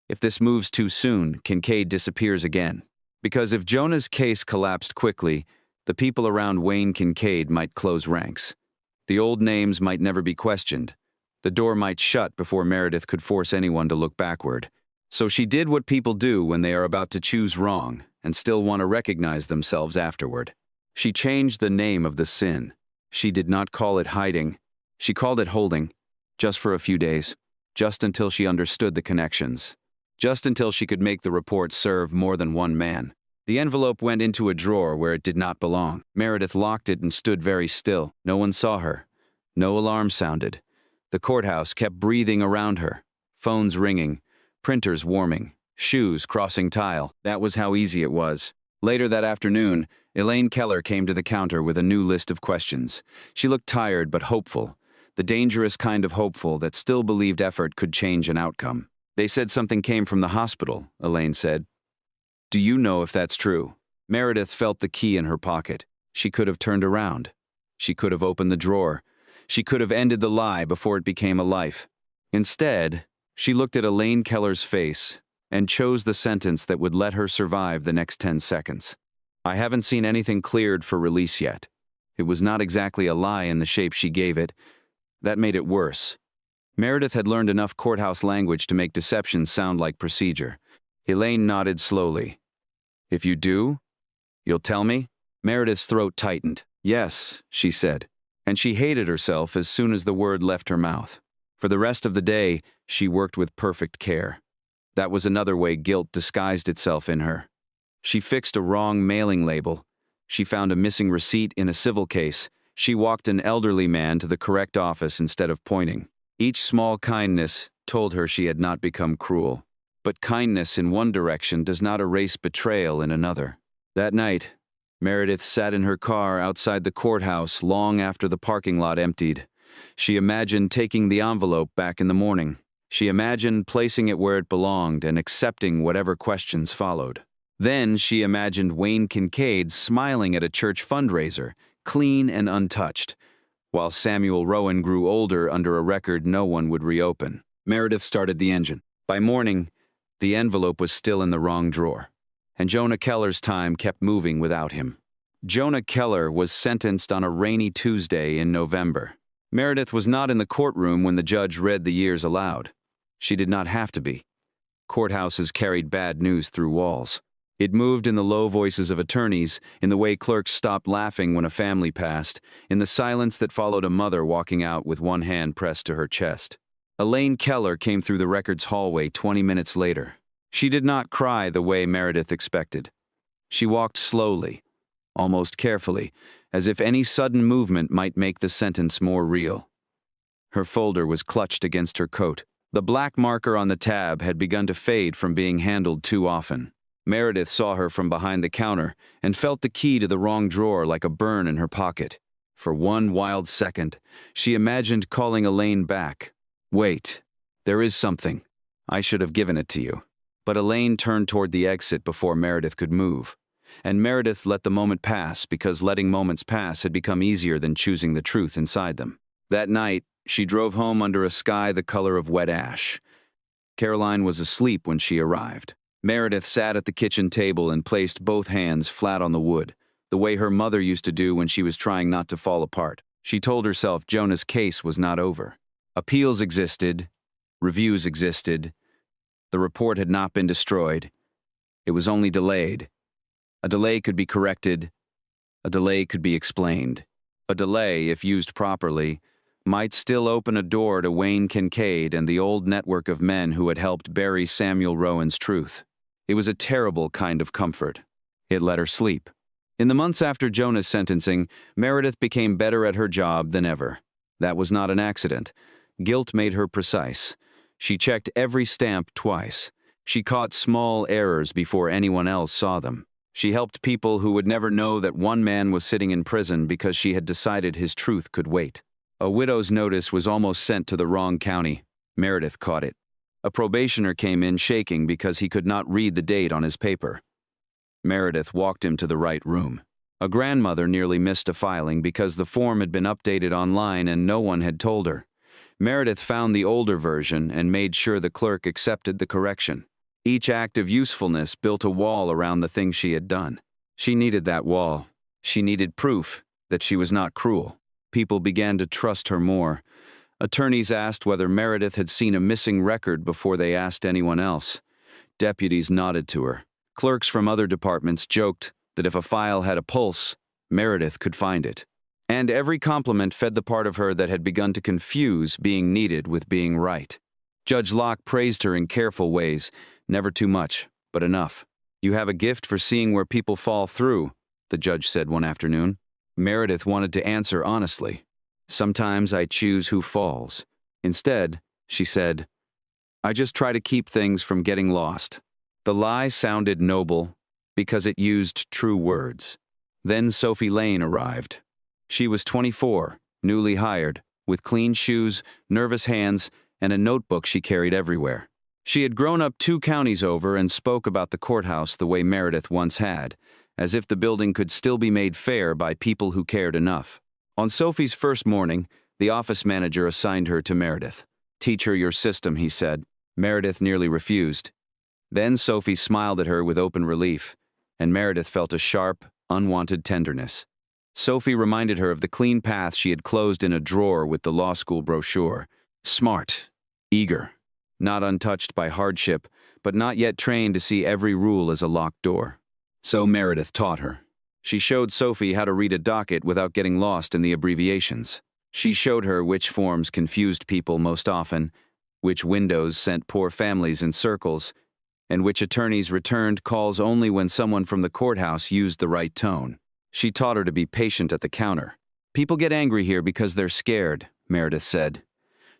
"If this moves too soon, Kincaid disappears again." Because if Jonah's case collapsed quickly, the people around Wayne Kincaid might close ranks. The old names might never be questioned. The door might shut before Meredith could force anyone to look backward. So she did what people do when they are about to choose wrong and still want to recognize themselves afterward. She changed the name of the sin. She did not call it hiding. She called it holding, just for a few days, just until she understood the connections. Just until she could make the report serve more than one man. The envelope went into a drawer where it did not belong. Meredith locked it and stood very still. No one saw her. No alarm sounded. The courthouse kept breathing around her. Phones ringing, printers warming, shoes crossing tile. That was how easy it was. Later that afternoon, Elaine Keller came to the counter with a new list of questions. She looked tired but hopeful, the dangerous kind of hopeful that still believed effort could change an outcome. They said something came from the hospital, Elaine said. Do you know if that's true? Meredith felt the key in her pocket. She could have turned around. She could have opened the drawer. She could have ended the lie before it became a life. Instead, she looked at Elaine Keller's face and chose the sentence that would let her survive the next 10 seconds. I haven't seen anything cleared for release yet. It was not exactly a lie in the shape she gave it. That made it worse. Meredith had learned enough courthouse language to make deception sound like procedure. Elaine nodded slowly. If you do, you'll tell me? Meredith's throat tightened. Yes, she said, and she hated herself as soon as the word left her mouth. For the rest of the day, she worked with perfect care. That was another way guilt disguised itself in her. She fixed a wrong mailing label. She found a missing receipt in a civil case. She walked an elderly man to the correct office instead of pointing. Each small kindness told her she had not become cruel. But kindness in one direction does not erase betrayal in another. That night, Meredith sat in her car outside the courthouse long after the parking lot emptied. She imagined taking the envelope back in the morning. She imagined placing it where it belonged and accepting whatever questions followed. Then she imagined Wayne Kincaid smiling at a church fundraiser, clean and untouched, while Samuel Rowan grew older under a record no one would reopen. Meredith started the engine. By morning, the envelope was still in the wrong drawer, and Jonah Keller's time kept moving without him. Jonah Keller was sentenced on a rainy Tuesday in November. Meredith was not in the courtroom when the judge read the years aloud. She did not have to be. Courthouses carried bad news through walls. It moved in the low voices of attorneys, in the way clerks stopped laughing when a family passed, in the silence that followed a mother walking out with one hand pressed to her chest. Elaine Keller came through the records hallway 20 minutes later. She did not cry the way Meredith expected. She walked slowly, almost carefully, as if any sudden movement might make the sentence more real. Her folder was clutched against her coat. The black marker on the tab had begun to fade from being handled too often. Meredith saw her from behind the counter and felt the key to the wrong drawer like a burn in her pocket. For one wild second, she imagined calling Elaine back. Wait, there is something. I should have given it to you. But Elaine turned toward the exit before Meredith could move. And Meredith let the moment pass because letting moments pass had become easier than choosing the truth inside them. That night, she drove home under a sky the color of wet ash. Caroline was asleep when she arrived. Meredith sat at the kitchen table and placed both hands flat on the wood, the way her mother used to do when she was trying not to fall apart. She told herself Jonah's case was not over. Appeals existed, reviews existed. The report had not been destroyed. It was only delayed. A delay could be corrected. A delay could be explained. A delay, if used properly, might still open a door to Wayne Kincaid and the old network of men who had helped bury Samuel Rowan's truth. It was a terrible kind of comfort. It let her sleep. In the months after Jonah's sentencing, Meredith became better at her job than ever. That was not an accident. Guilt made her precise. She checked every stamp twice. She caught small errors before anyone else saw them. She helped people who would never know that one man was sitting in prison because she had decided his truth could wait. A widow's notice was almost sent to the wrong county. Meredith caught it. A probationer came in shaking because he could not read the date on his paper. Meredith walked him to the right room. A grandmother nearly missed a filing because the form had been updated online and no one had told her. Meredith found the older version and made sure the clerk accepted the correction. Each act of usefulness built a wall around the things she had done. She needed that wall. She needed proof that she was not cruel. People began to trust her more. Attorneys asked whether Meredith had seen a missing record before they asked anyone else. Deputies nodded to her. Clerks from other departments joked that if a file had a pulse, Meredith could find it. And every compliment fed the part of her that had begun to confuse being needed with being right. Judge Locke praised her in careful ways, never too much, but enough. "You have a gift for seeing where people fall through," the judge said one afternoon. Meredith wanted to answer honestly. "Sometimes I choose who falls." Instead, she said, "I just try to keep things from getting lost." The lie sounded noble because it used true words. Then Sophie Lane arrived. She was 24, newly hired, with clean shoes, nervous hands, and a notebook she carried everywhere. She had grown up 2 counties over and spoke about the courthouse the way Meredith once had, as if the building could still be made fair by people who cared enough. On Sophie's first morning, the office manager assigned her to Meredith. "Teach her your system," he said. Meredith nearly refused. Then Sophie smiled at her with open relief, and Meredith felt a sharp, unwanted tenderness. Sophie reminded her of the clean path she had closed in a drawer with the law school brochure. Smart, eager, not untouched by hardship, but not yet trained to see every rule as a locked door. So Meredith taught her. She showed Sophie how to read a docket without getting lost in the abbreviations. She showed her which forms confused people most often, which windows sent poor families in circles, and which attorneys returned calls only when someone from the courthouse used the right tone. She taught her to be patient at the counter. "People get angry here because they're scared," Meredith said.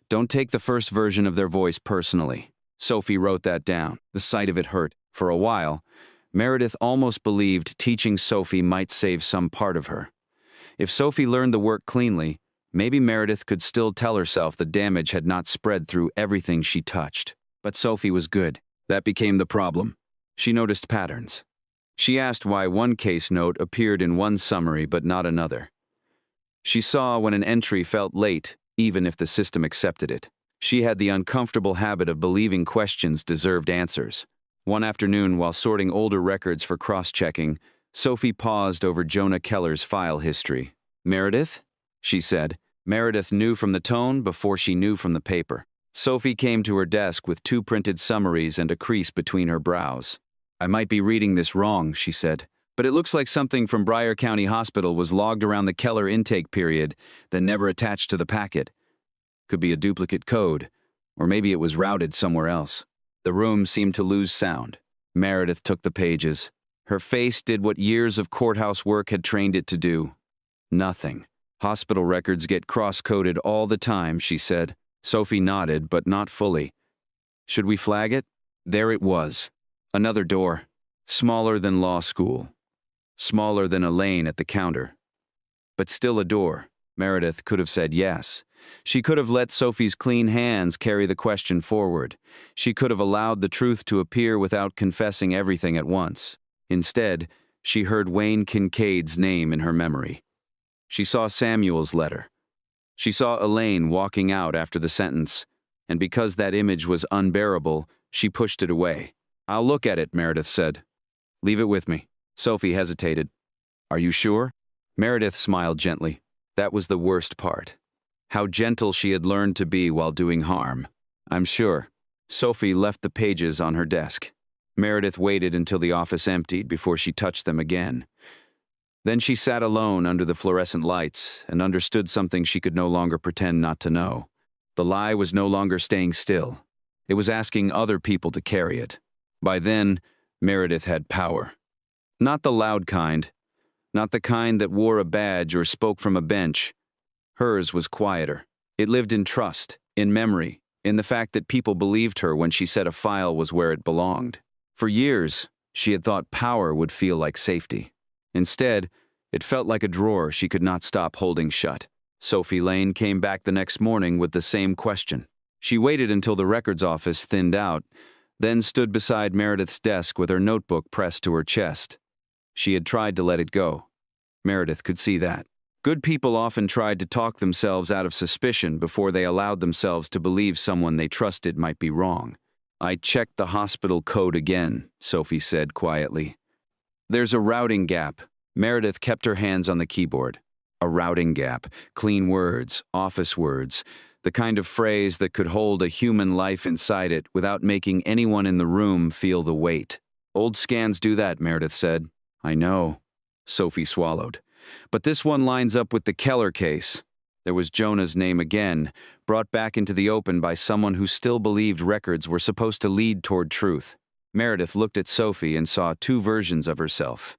"Don't take the first version of their voice personally." Sophie wrote that down. The sight of it hurt. For a while, Meredith almost believed teaching Sophie might save some part of her. If Sophie learned the work cleanly, maybe Meredith could still tell herself the damage had not spread through everything she touched. But Sophie was good. That became the problem. She noticed patterns. She asked why one case note appeared in one summary but not another. She saw when an entry felt late, even if the system accepted it. She had the uncomfortable habit of believing questions deserved answers. One afternoon, while sorting older records for cross-checking, Sophie paused over Jonah Keller's file history. "Meredith?" she said. Meredith knew from the tone before she knew from the paper. Sophie came to her desk with 2 printed summaries and a crease between her brows. "I might be reading this wrong," she said, "but it looks like something from Bryan County Hospital was logged around the Keller intake period, then never attached to the packet. Could be a duplicate code, or maybe it was routed somewhere else." The room seemed to lose sound. Meredith took the pages. Her face did what years of courthouse work had trained it to do. Nothing. "Hospital records get cross-coded all the time," she said. Sophie nodded, but not fully. "Should we flag it?" There it was. Another door. Smaller than law school. Smaller than a lane at the counter. But still a door. Meredith could have said yes. She could have let Sophie's clean hands carry the question forward. She could have allowed the truth to appear without confessing everything at once. Instead, she heard Wayne Kincaid's name in her memory. She saw Samuel's letter. She saw Elaine walking out after the sentence, and because that image was unbearable, she pushed it away. "I'll look at it," Meredith said. "Leave it with me." Sophie hesitated. "Are you sure?" Meredith smiled gently. That was the worst part. How gentle she had learned to be while doing harm. "I'm sure." Sophie left the pages on her desk. Meredith waited until the office emptied before she touched them again. Then she sat alone under the fluorescent lights and understood something she could no longer pretend not to know. The lie was no longer staying still. It was asking other people to carry it. By then, Meredith had power. Not the loud kind. Not the kind that wore a badge or spoke from a bench. Hers was quieter. It lived in trust, in memory, in the fact that people believed her when she said a file was where it belonged. For years, she had thought power would feel like safety. Instead, it felt like a drawer she could not stop holding shut. Sophie Lane came back the next morning with the same question. She waited until the records office thinned out, then stood beside Meredith's desk with her notebook pressed to her chest. She had tried to let it go. Meredith could see that. Good people often tried to talk themselves out of suspicion before they allowed themselves to believe someone they trusted might be wrong. "I checked the hospital code again," Sophie said quietly. "There's a routing gap." Meredith kept her hands on the keyboard. A routing gap. Clean words, office words. The kind of phrase that could hold a human life inside it without making anyone in the room feel the weight. "Old scans do that," Meredith said. "I know." Sophie swallowed. "But this one lines up with the Keller case." There was Jonah's name again, brought back into the open by someone who still believed records were supposed to lead toward truth. Meredith looked at Sophie and saw 2 versions of herself.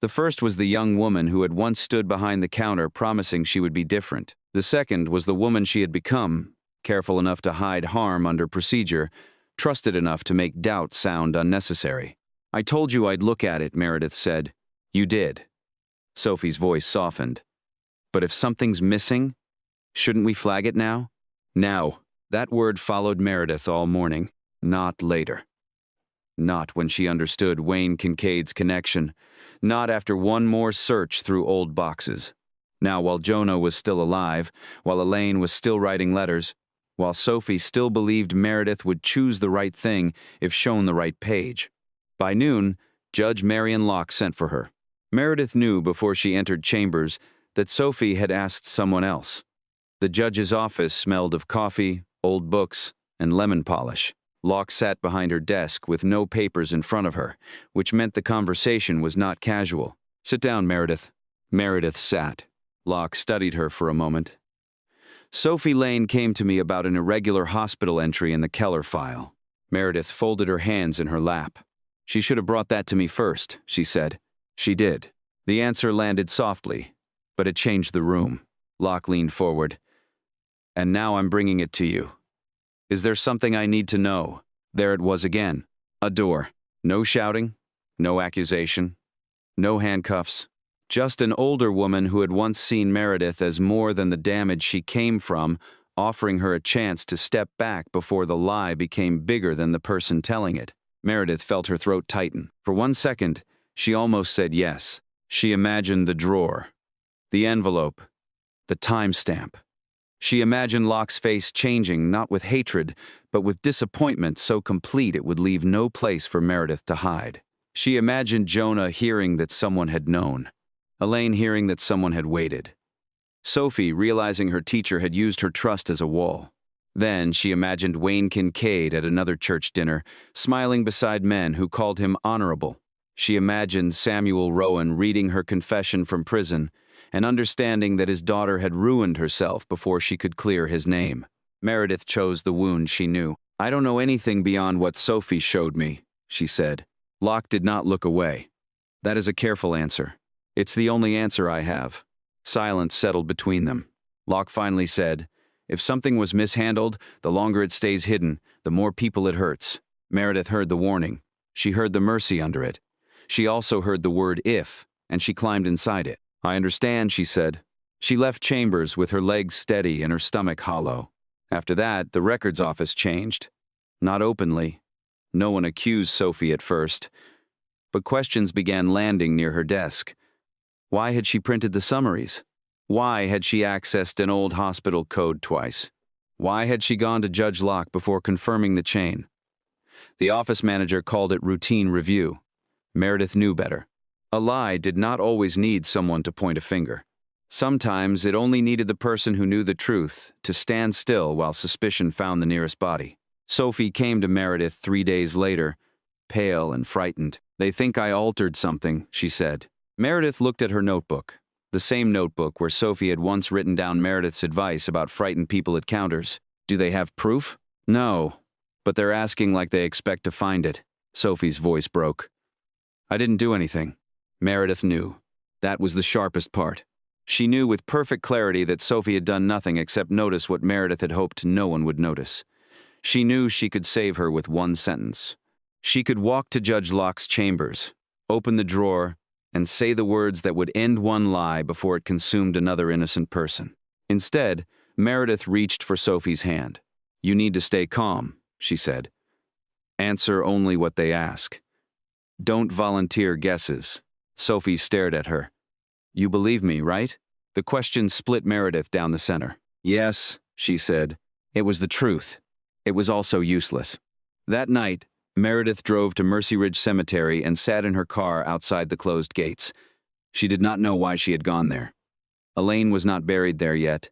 The first was the young woman who had once stood behind the counter promising she would be different. The second was the woman she had become, careful enough to hide harm under procedure, trusted enough to make doubt sound unnecessary. "I told you I'd look at it," Meredith said. "You did." Sophie's voice softened. "But if something's missing, shouldn't we flag it now?" Now. That word followed Meredith all morning. Not later. Not when she understood Wayne Kincaid's connection. Not after one more search through old boxes. Now, while Jonah was still alive, while Elaine was still writing letters, while Sophie still believed Meredith would choose the right thing if shown the right page. By noon, Judge Marion Locke sent for her. Meredith knew before she entered chambers that Sophie had asked someone else. The judge's office smelled of coffee, old books, and lemon polish. Locke sat behind her desk with no papers in front of her, which meant the conversation was not casual. "Sit down, Meredith." Meredith sat. Locke studied her for a moment. "Sophie Lane came to me about an irregular hospital entry in the Keller file." Meredith folded her hands in her lap. "She should have brought that to me first," she said. She did. The answer landed softly, but it changed the room. Locke leaned forward. "And now I'm bringing it to you. Is there something I need to know?" There it was again. A door. No shouting, no accusation, no handcuffs. Just an older woman who had once seen Meredith as more than the damage she came from, offering her a chance to step back before the lie became bigger than the person telling it. Meredith felt her throat tighten. For 1 second, she almost said yes. She imagined the drawer, the envelope, the timestamp. She imagined Locke's face changing, not with hatred, but with disappointment so complete it would leave no place for Meredith to hide. She imagined Jonah hearing that someone had known. Elaine hearing that someone had waited. Sophie realizing her teacher had used her trust as a wall. Then she imagined Wayne Kincaid at another church dinner, smiling beside men who called him honorable. She imagined Samuel Rowan reading her confession from prison and understanding that his daughter had ruined herself before she could clear his name. Meredith chose the wound she knew. "I don't know anything beyond what Sophie showed me," she said. Locke did not look away. "That is a careful answer. It's the only answer I have." Silence settled between them. Locke finally said, "If something was mishandled, the longer it stays hidden, the more people it hurts." Meredith heard the warning. She heard the mercy under it. She also heard the word "if," and she climbed inside it. "I understand," she said. She left chambers with her legs steady and her stomach hollow. After that, the records office changed. Not openly. No one accused Sophie at first. But questions began landing near her desk. Why had she printed the summaries? Why had she accessed an old hospital code twice? Why had she gone to Judge Locke before confirming the chain? The office manager called it routine review. Meredith knew better. A lie did not always need someone to point a finger. Sometimes it only needed the person who knew the truth to stand still while suspicion found the nearest body. Sophie came to Meredith 3 days later, pale and frightened. "They think I altered something," she said. Meredith looked at her notebook, the same notebook where Sophie had once written down Meredith's advice about frightened people at counters. "Do they have proof?" "No, but they're asking like they expect to find it." Sophie's voice broke. "I didn't do anything." Meredith knew. That was the sharpest part. She knew with perfect clarity that Sophie had done nothing except notice what Meredith had hoped no one would notice. She knew she could save her with one sentence. She could walk to Judge Locke's chambers, open the drawer, and say the words that would end one lie before it consumed another innocent person. Instead, Meredith reached for Sophie's hand. "You need to stay calm," she said. "Answer only what they ask. Don't volunteer guesses." Sophie stared at her. "You believe me, right?" The question split Meredith down the center. "Yes," she said. It was the truth. It was also useless. That night, Meredith drove to Mercy Ridge Cemetery and sat in her car outside the closed gates. She did not know why she had gone there. Elaine was not buried there yet.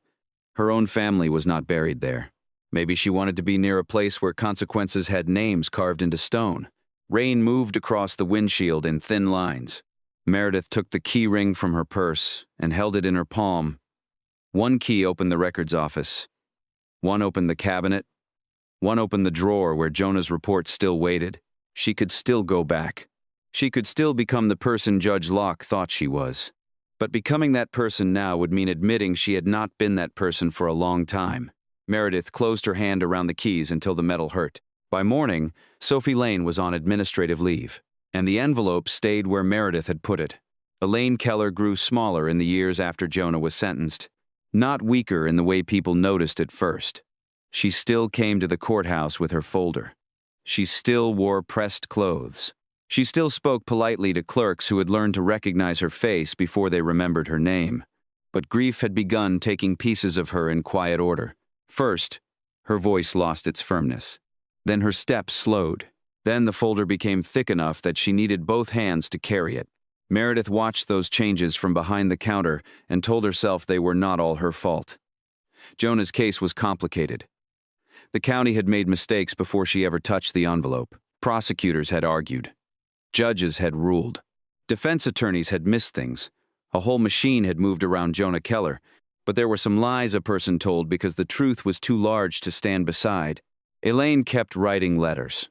Her own family was not buried there. Maybe she wanted to be near a place where consequences had names carved into stone. Rain moved across the windshield in thin lines. Meredith took the key ring from her purse and held it in her palm. One key opened the records office. One opened the cabinet. One opened the drawer where Jonah's report still waited. She could still go back. She could still become the person Judge Locke thought she was. But becoming that person now would mean admitting she had not been that person for a long time. Meredith closed her hand around the keys until the metal hurt. By morning, Sophie Lane was on administrative leave, and the envelope stayed where Meredith had put it. Elaine Keller grew smaller in the years after Jonah was sentenced, not weaker in the way people noticed at first. She still came to the courthouse with her folder. She still wore pressed clothes. She still spoke politely to clerks who had learned to recognize her face before they remembered her name. But grief had begun taking pieces of her in quiet order. First, her voice lost its firmness. Then her steps slowed. Then the folder became thick enough that she needed both hands to carry it. Meredith watched those changes from behind the counter and told herself they were not all her fault. Jonah's case was complicated. The county had made mistakes before she ever touched the envelope. Prosecutors had argued. Judges had ruled. Defense attorneys had missed things. A whole machine had moved around Jonah Keller, but there were some lies a person told because the truth was too large to stand beside. Elaine kept writing letters.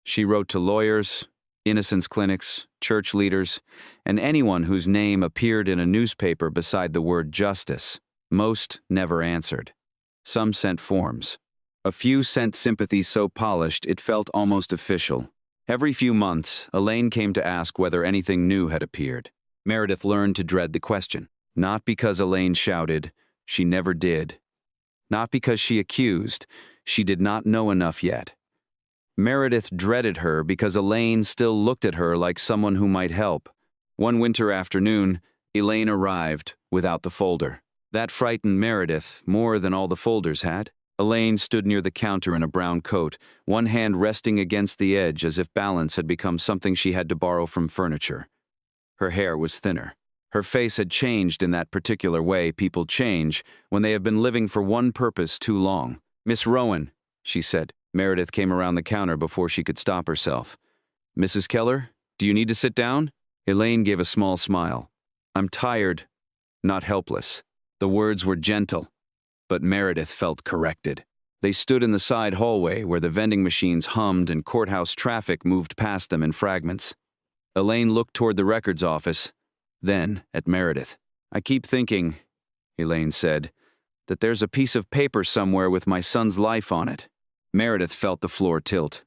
She wrote to lawyers, innocence clinics, church leaders, and anyone whose name appeared in a newspaper beside the word justice. Most never answered. Some sent forms. A few sent sympathy so polished it felt almost official. Every few months, Elaine came to ask whether anything new had appeared. Meredith learned to dread the question. Not because Elaine shouted, she never did. Not because she accused, she did not know enough yet. Meredith dreaded her because Elaine still looked at her like someone who might help. One winter afternoon, Elaine arrived without the folder. That frightened Meredith more than all the folders had. Elaine stood near the counter in a brown coat, one hand resting against the edge as if balance had become something she had to borrow from furniture. Her hair was thinner. Her face had changed in that particular way people change when they have been living for one purpose too long. "Miss Rowan," she said. Meredith came around the counter before she could stop herself. "Mrs. Keller, do you need to sit down?" Elaine gave a small smile. "I'm tired, not helpless." The words were gentle, but Meredith felt corrected. They stood in the side hallway where the vending machines hummed and courthouse traffic moved past them in fragments. Elaine looked toward the records office, then at Meredith. "I keep thinking," Elaine said, "that there's a piece of paper somewhere with my son's life on it." Meredith felt the floor tilt.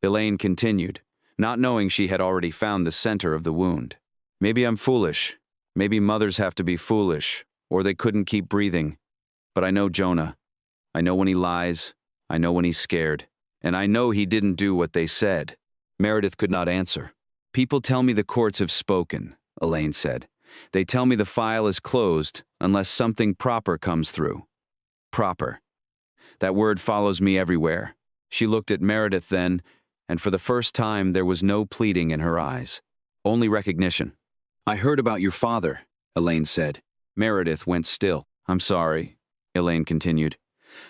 Elaine continued, not knowing she had already found the center of the wound. "Maybe I'm foolish. Maybe mothers have to be foolish, or they couldn't keep breathing. But I know Jonah. I know when he lies. I know when he's scared. And I know he didn't do what they said." Meredith could not answer. "People tell me the courts have spoken," Elaine said. "They tell me the file is closed unless something proper comes through." Proper. That word follows me everywhere. She looked at Meredith then, and for the first time there was no pleading in her eyes. Only recognition. "I heard about your father," Elaine said. Meredith went still. "I'm sorry," Elaine continued.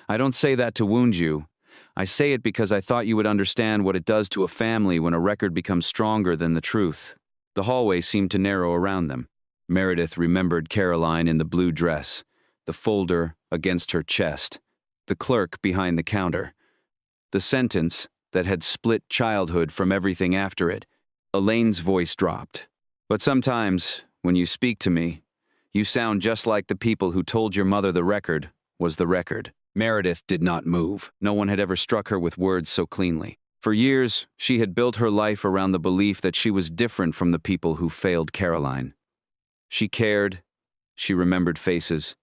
"I don't say that to wound you. I say it because I thought you would understand what it does to a family when a record becomes stronger than the truth." The hallway seemed to narrow around them. Meredith remembered Caroline in the blue dress, the folder against her chest, the clerk behind the counter, the sentence that had split childhood from everything after it. Elaine's voice dropped. "But sometimes, when you speak to me, you sound just like the people who told your mother the record was the record." Meredith did not move. No one had ever struck her with words so cleanly. For years, she had built her life around the belief that she was different from the people who failed Caroline. She cared. She remembered faces.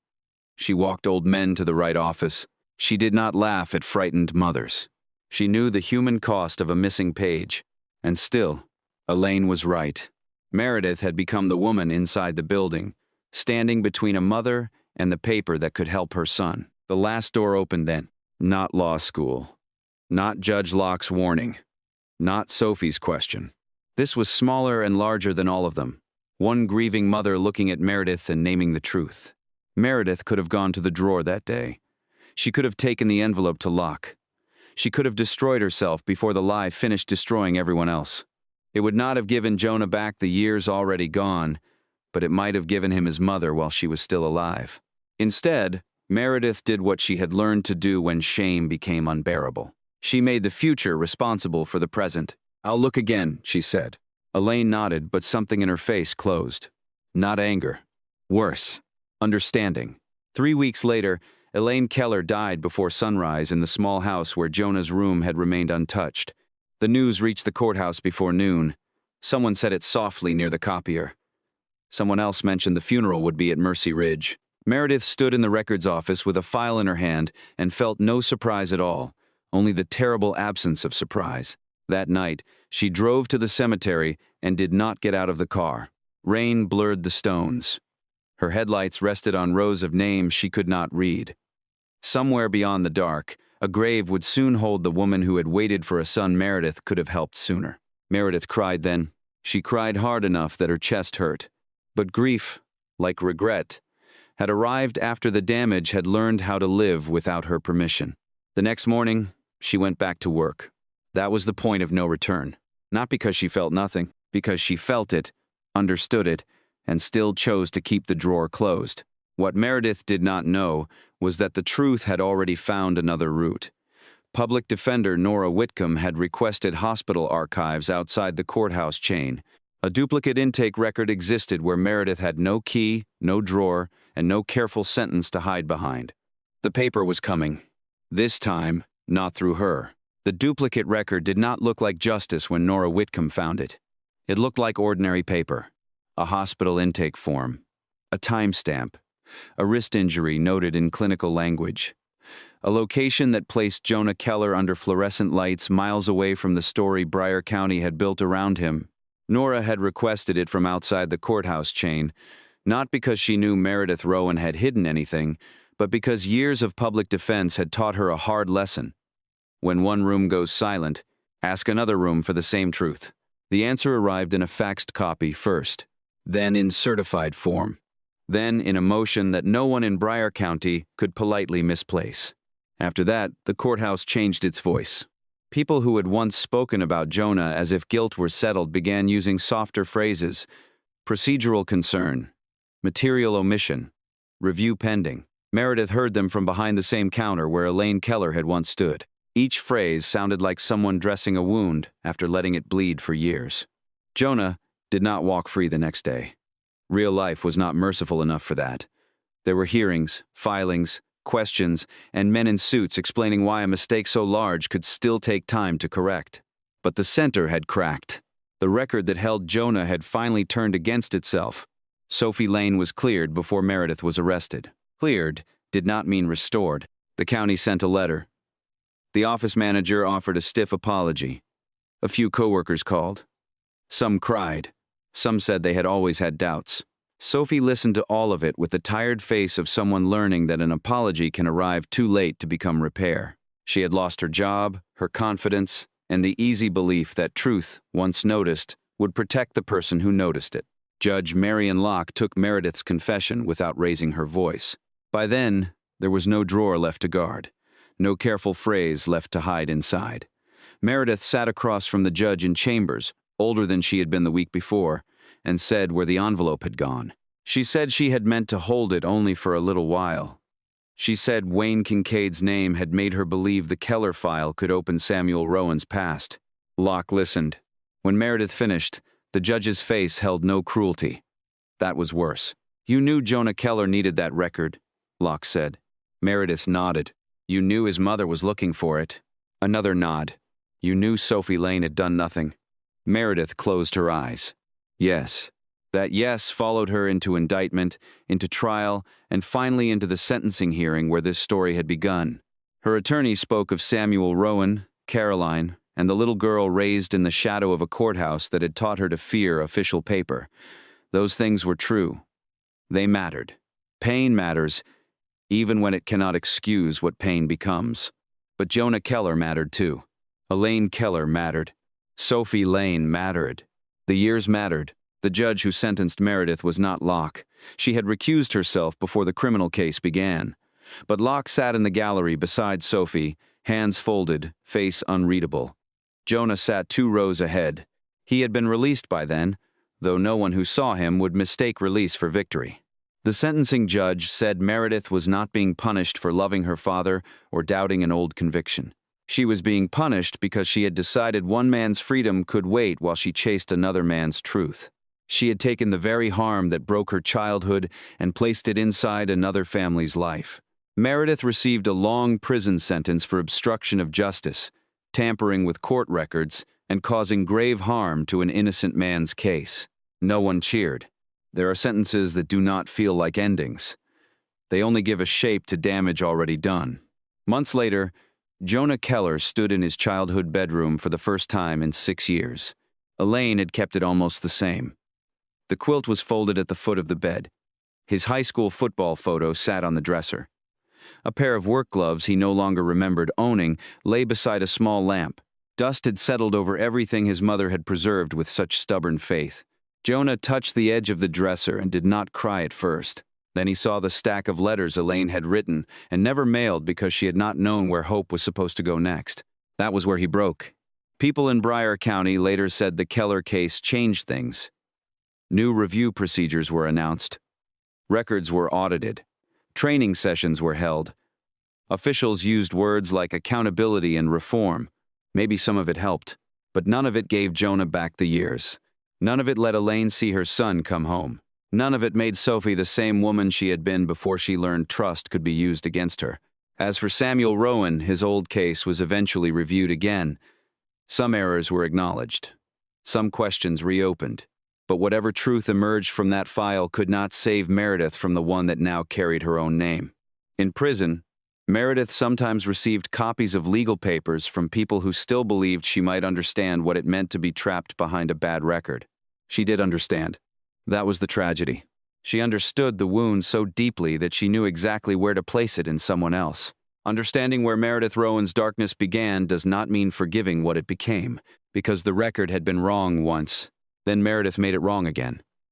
She walked old men to the right office. She did not laugh at frightened mothers. She knew the human cost of a missing page. And still, Elaine was right. Meredith had become the woman inside the building, standing between a mother and the paper that could help her son. The last door opened then. Not law school. Not Judge Locke's warning. Not Sophie's question. This was smaller and larger than all of them. One grieving mother looking at Meredith and naming the truth. Meredith could have gone to the drawer that day. She could have taken the envelope to Locke. She could have destroyed herself before the lie finished destroying everyone else. It would not have given Jonah back the years already gone, but it might have given him his mother while she was still alive. Instead, Meredith did what she had learned to do when shame became unbearable. She made the future responsible for the present. "I'll look again," she said. Elaine nodded, but something in her face closed. Not anger. Worse. Understanding. 3 weeks later, Elaine Keller died before sunrise in the small house where Jonah's room had remained untouched. The news reached the courthouse before noon. Someone said it softly near the copier. Someone else mentioned the funeral would be at Mercy Ridge. Meredith stood in the records office with a file in her hand and felt no surprise at all, only the terrible absence of surprise. That night, she drove to the cemetery and did not get out of the car. Rain blurred the stones. Her headlights rested on rows of names she could not read. Somewhere beyond the dark, a grave would soon hold the woman who had waited for a son Meredith could have helped sooner. Meredith cried then. She cried hard enough that her chest hurt. But grief, like regret, had arrived after the damage had learned how to live without her permission. The next morning, she went back to work. That was the point of no return. Not because she felt nothing, because she felt it, understood it, and still chose to keep the drawer closed. What Meredith did not know was that the truth had already found another route. Public Defender Nora Whitcomb had requested hospital archives outside the courthouse chain. A duplicate intake record existed where Meredith had no key, no drawer, and no careful sentence to hide behind. The paper was coming. This time, not through her. The duplicate record did not look like justice when Nora Whitcomb found it. It looked like ordinary paper. A hospital intake form. A timestamp. A wrist injury noted in clinical language. A location that placed Jonah Keller under fluorescent lights miles away from the story Bryan County had built around him. Nora had requested it from outside the courthouse chain, not because she knew Meredith Rowan had hidden anything, but because years of public defense had taught her a hard lesson. When one room goes silent, ask another room for the same truth. The answer arrived in a faxed copy first, then in certified form, then in a motion that no one in Bryan County could politely misplace. After that, the courthouse changed its voice. People who had once spoken about Jonah as if guilt were settled began using softer phrases: procedural concern, material omission, review pending. Meredith heard them from behind the same counter where Elaine Keller had once stood. Each phrase sounded like someone dressing a wound after letting it bleed for years. Jonah did not walk free the next day. Real life was not merciful enough for that. There were hearings, filings, questions, and men in suits explaining why a mistake so large could still take time to correct. But the center had cracked. The record that held Jonah had finally turned against itself. Sophie Lane was cleared before Meredith was arrested. Cleared did not mean restored. The county sent a letter. The office manager offered a stiff apology. A few coworkers called. Some cried. Some said they had always had doubts. Sophie listened to all of it with the tired face of someone learning that an apology can arrive too late to become repair. She had lost her job, her confidence, and the easy belief that truth, once noticed, would protect the person who noticed it. Judge Marion Locke took Meredith's confession without raising her voice. By then, there was no drawer left to guard, no careful phrase left to hide inside. Meredith sat across from the judge in chambers, older than she had been the week before, and said where the envelope had gone. She said she had meant to hold it only for a little while. She said Wayne Kincaid's name had made her believe the Keller file could open Samuel Rowan's past. Locke listened. When Meredith finished, the judge's face held no cruelty. That was worse. You knew Jonah Keller needed that record, Locke said. Meredith nodded. You knew his mother was looking for it. Another nod. You knew Sophie Lane had done nothing. Meredith closed her eyes. Yes. That yes followed her into indictment, into trial, and finally into the sentencing hearing where this story had begun. Her attorney spoke of Samuel Rowan, Caroline, and the little girl raised in the shadow of a courthouse that had taught her to fear official paper. Those things were true. They mattered. Pain matters, even when it cannot excuse what pain becomes. But Jonah Keller mattered too. Elaine Keller mattered. Sophie Lane mattered. The years mattered. The judge who sentenced Meredith was not Locke. She had recused herself before the criminal case began. But Locke sat in the gallery beside Sophie, hands folded, face unreadable. Jonah sat 2 rows ahead. He had been released by then, though no one who saw him would mistake release for victory. The sentencing judge said Meredith was not being punished for loving her father or doubting an old conviction. She was being punished because she had decided one man's freedom could wait while she chased another man's truth. She had taken the very harm that broke her childhood and placed it inside another family's life. Meredith received a long prison sentence for obstruction of justice, tampering with court records, and causing grave harm to an innocent man's case. No one cheered. There are sentences that do not feel like endings. They only give a shape to damage already done. Months later, Jonah Keller stood in his childhood bedroom for the first time in 6 years. Elaine had kept it almost the same. The quilt was folded at the foot of the bed. His high school football photo sat on the dresser. A pair of work gloves he no longer remembered owning lay beside a small lamp. Dust had settled over everything his mother had preserved with such stubborn faith. Jonah touched the edge of the dresser and did not cry at first. Then he saw the stack of letters Elaine had written and never mailed because she had not known where Hope was supposed to go next. That was where he broke. People in Bryan County later said the Keller case changed things. New review procedures were announced. Records were audited. Training sessions were held. Officials used words like accountability and reform. Maybe some of it helped, but none of it gave Jonah back the years. None of it let Elaine see her son come home. None of it made Sophie the same woman she had been before she learned trust could be used against her. As for Samuel Rowan, his old case was eventually reviewed again. Some errors were acknowledged. Some questions reopened. But whatever truth emerged from that file could not save Meredith from the one that now carried her own name. In prison, Meredith sometimes received copies of legal papers from people who still believed she might understand what it meant to be trapped behind a bad record. She did understand. That was the tragedy. She understood the wound so deeply that she knew exactly where to place it in someone else. Understanding where Meredith Rowan's darkness began does not mean forgiving what it became, because the record had been wrong once. Then Meredith made it wrong again.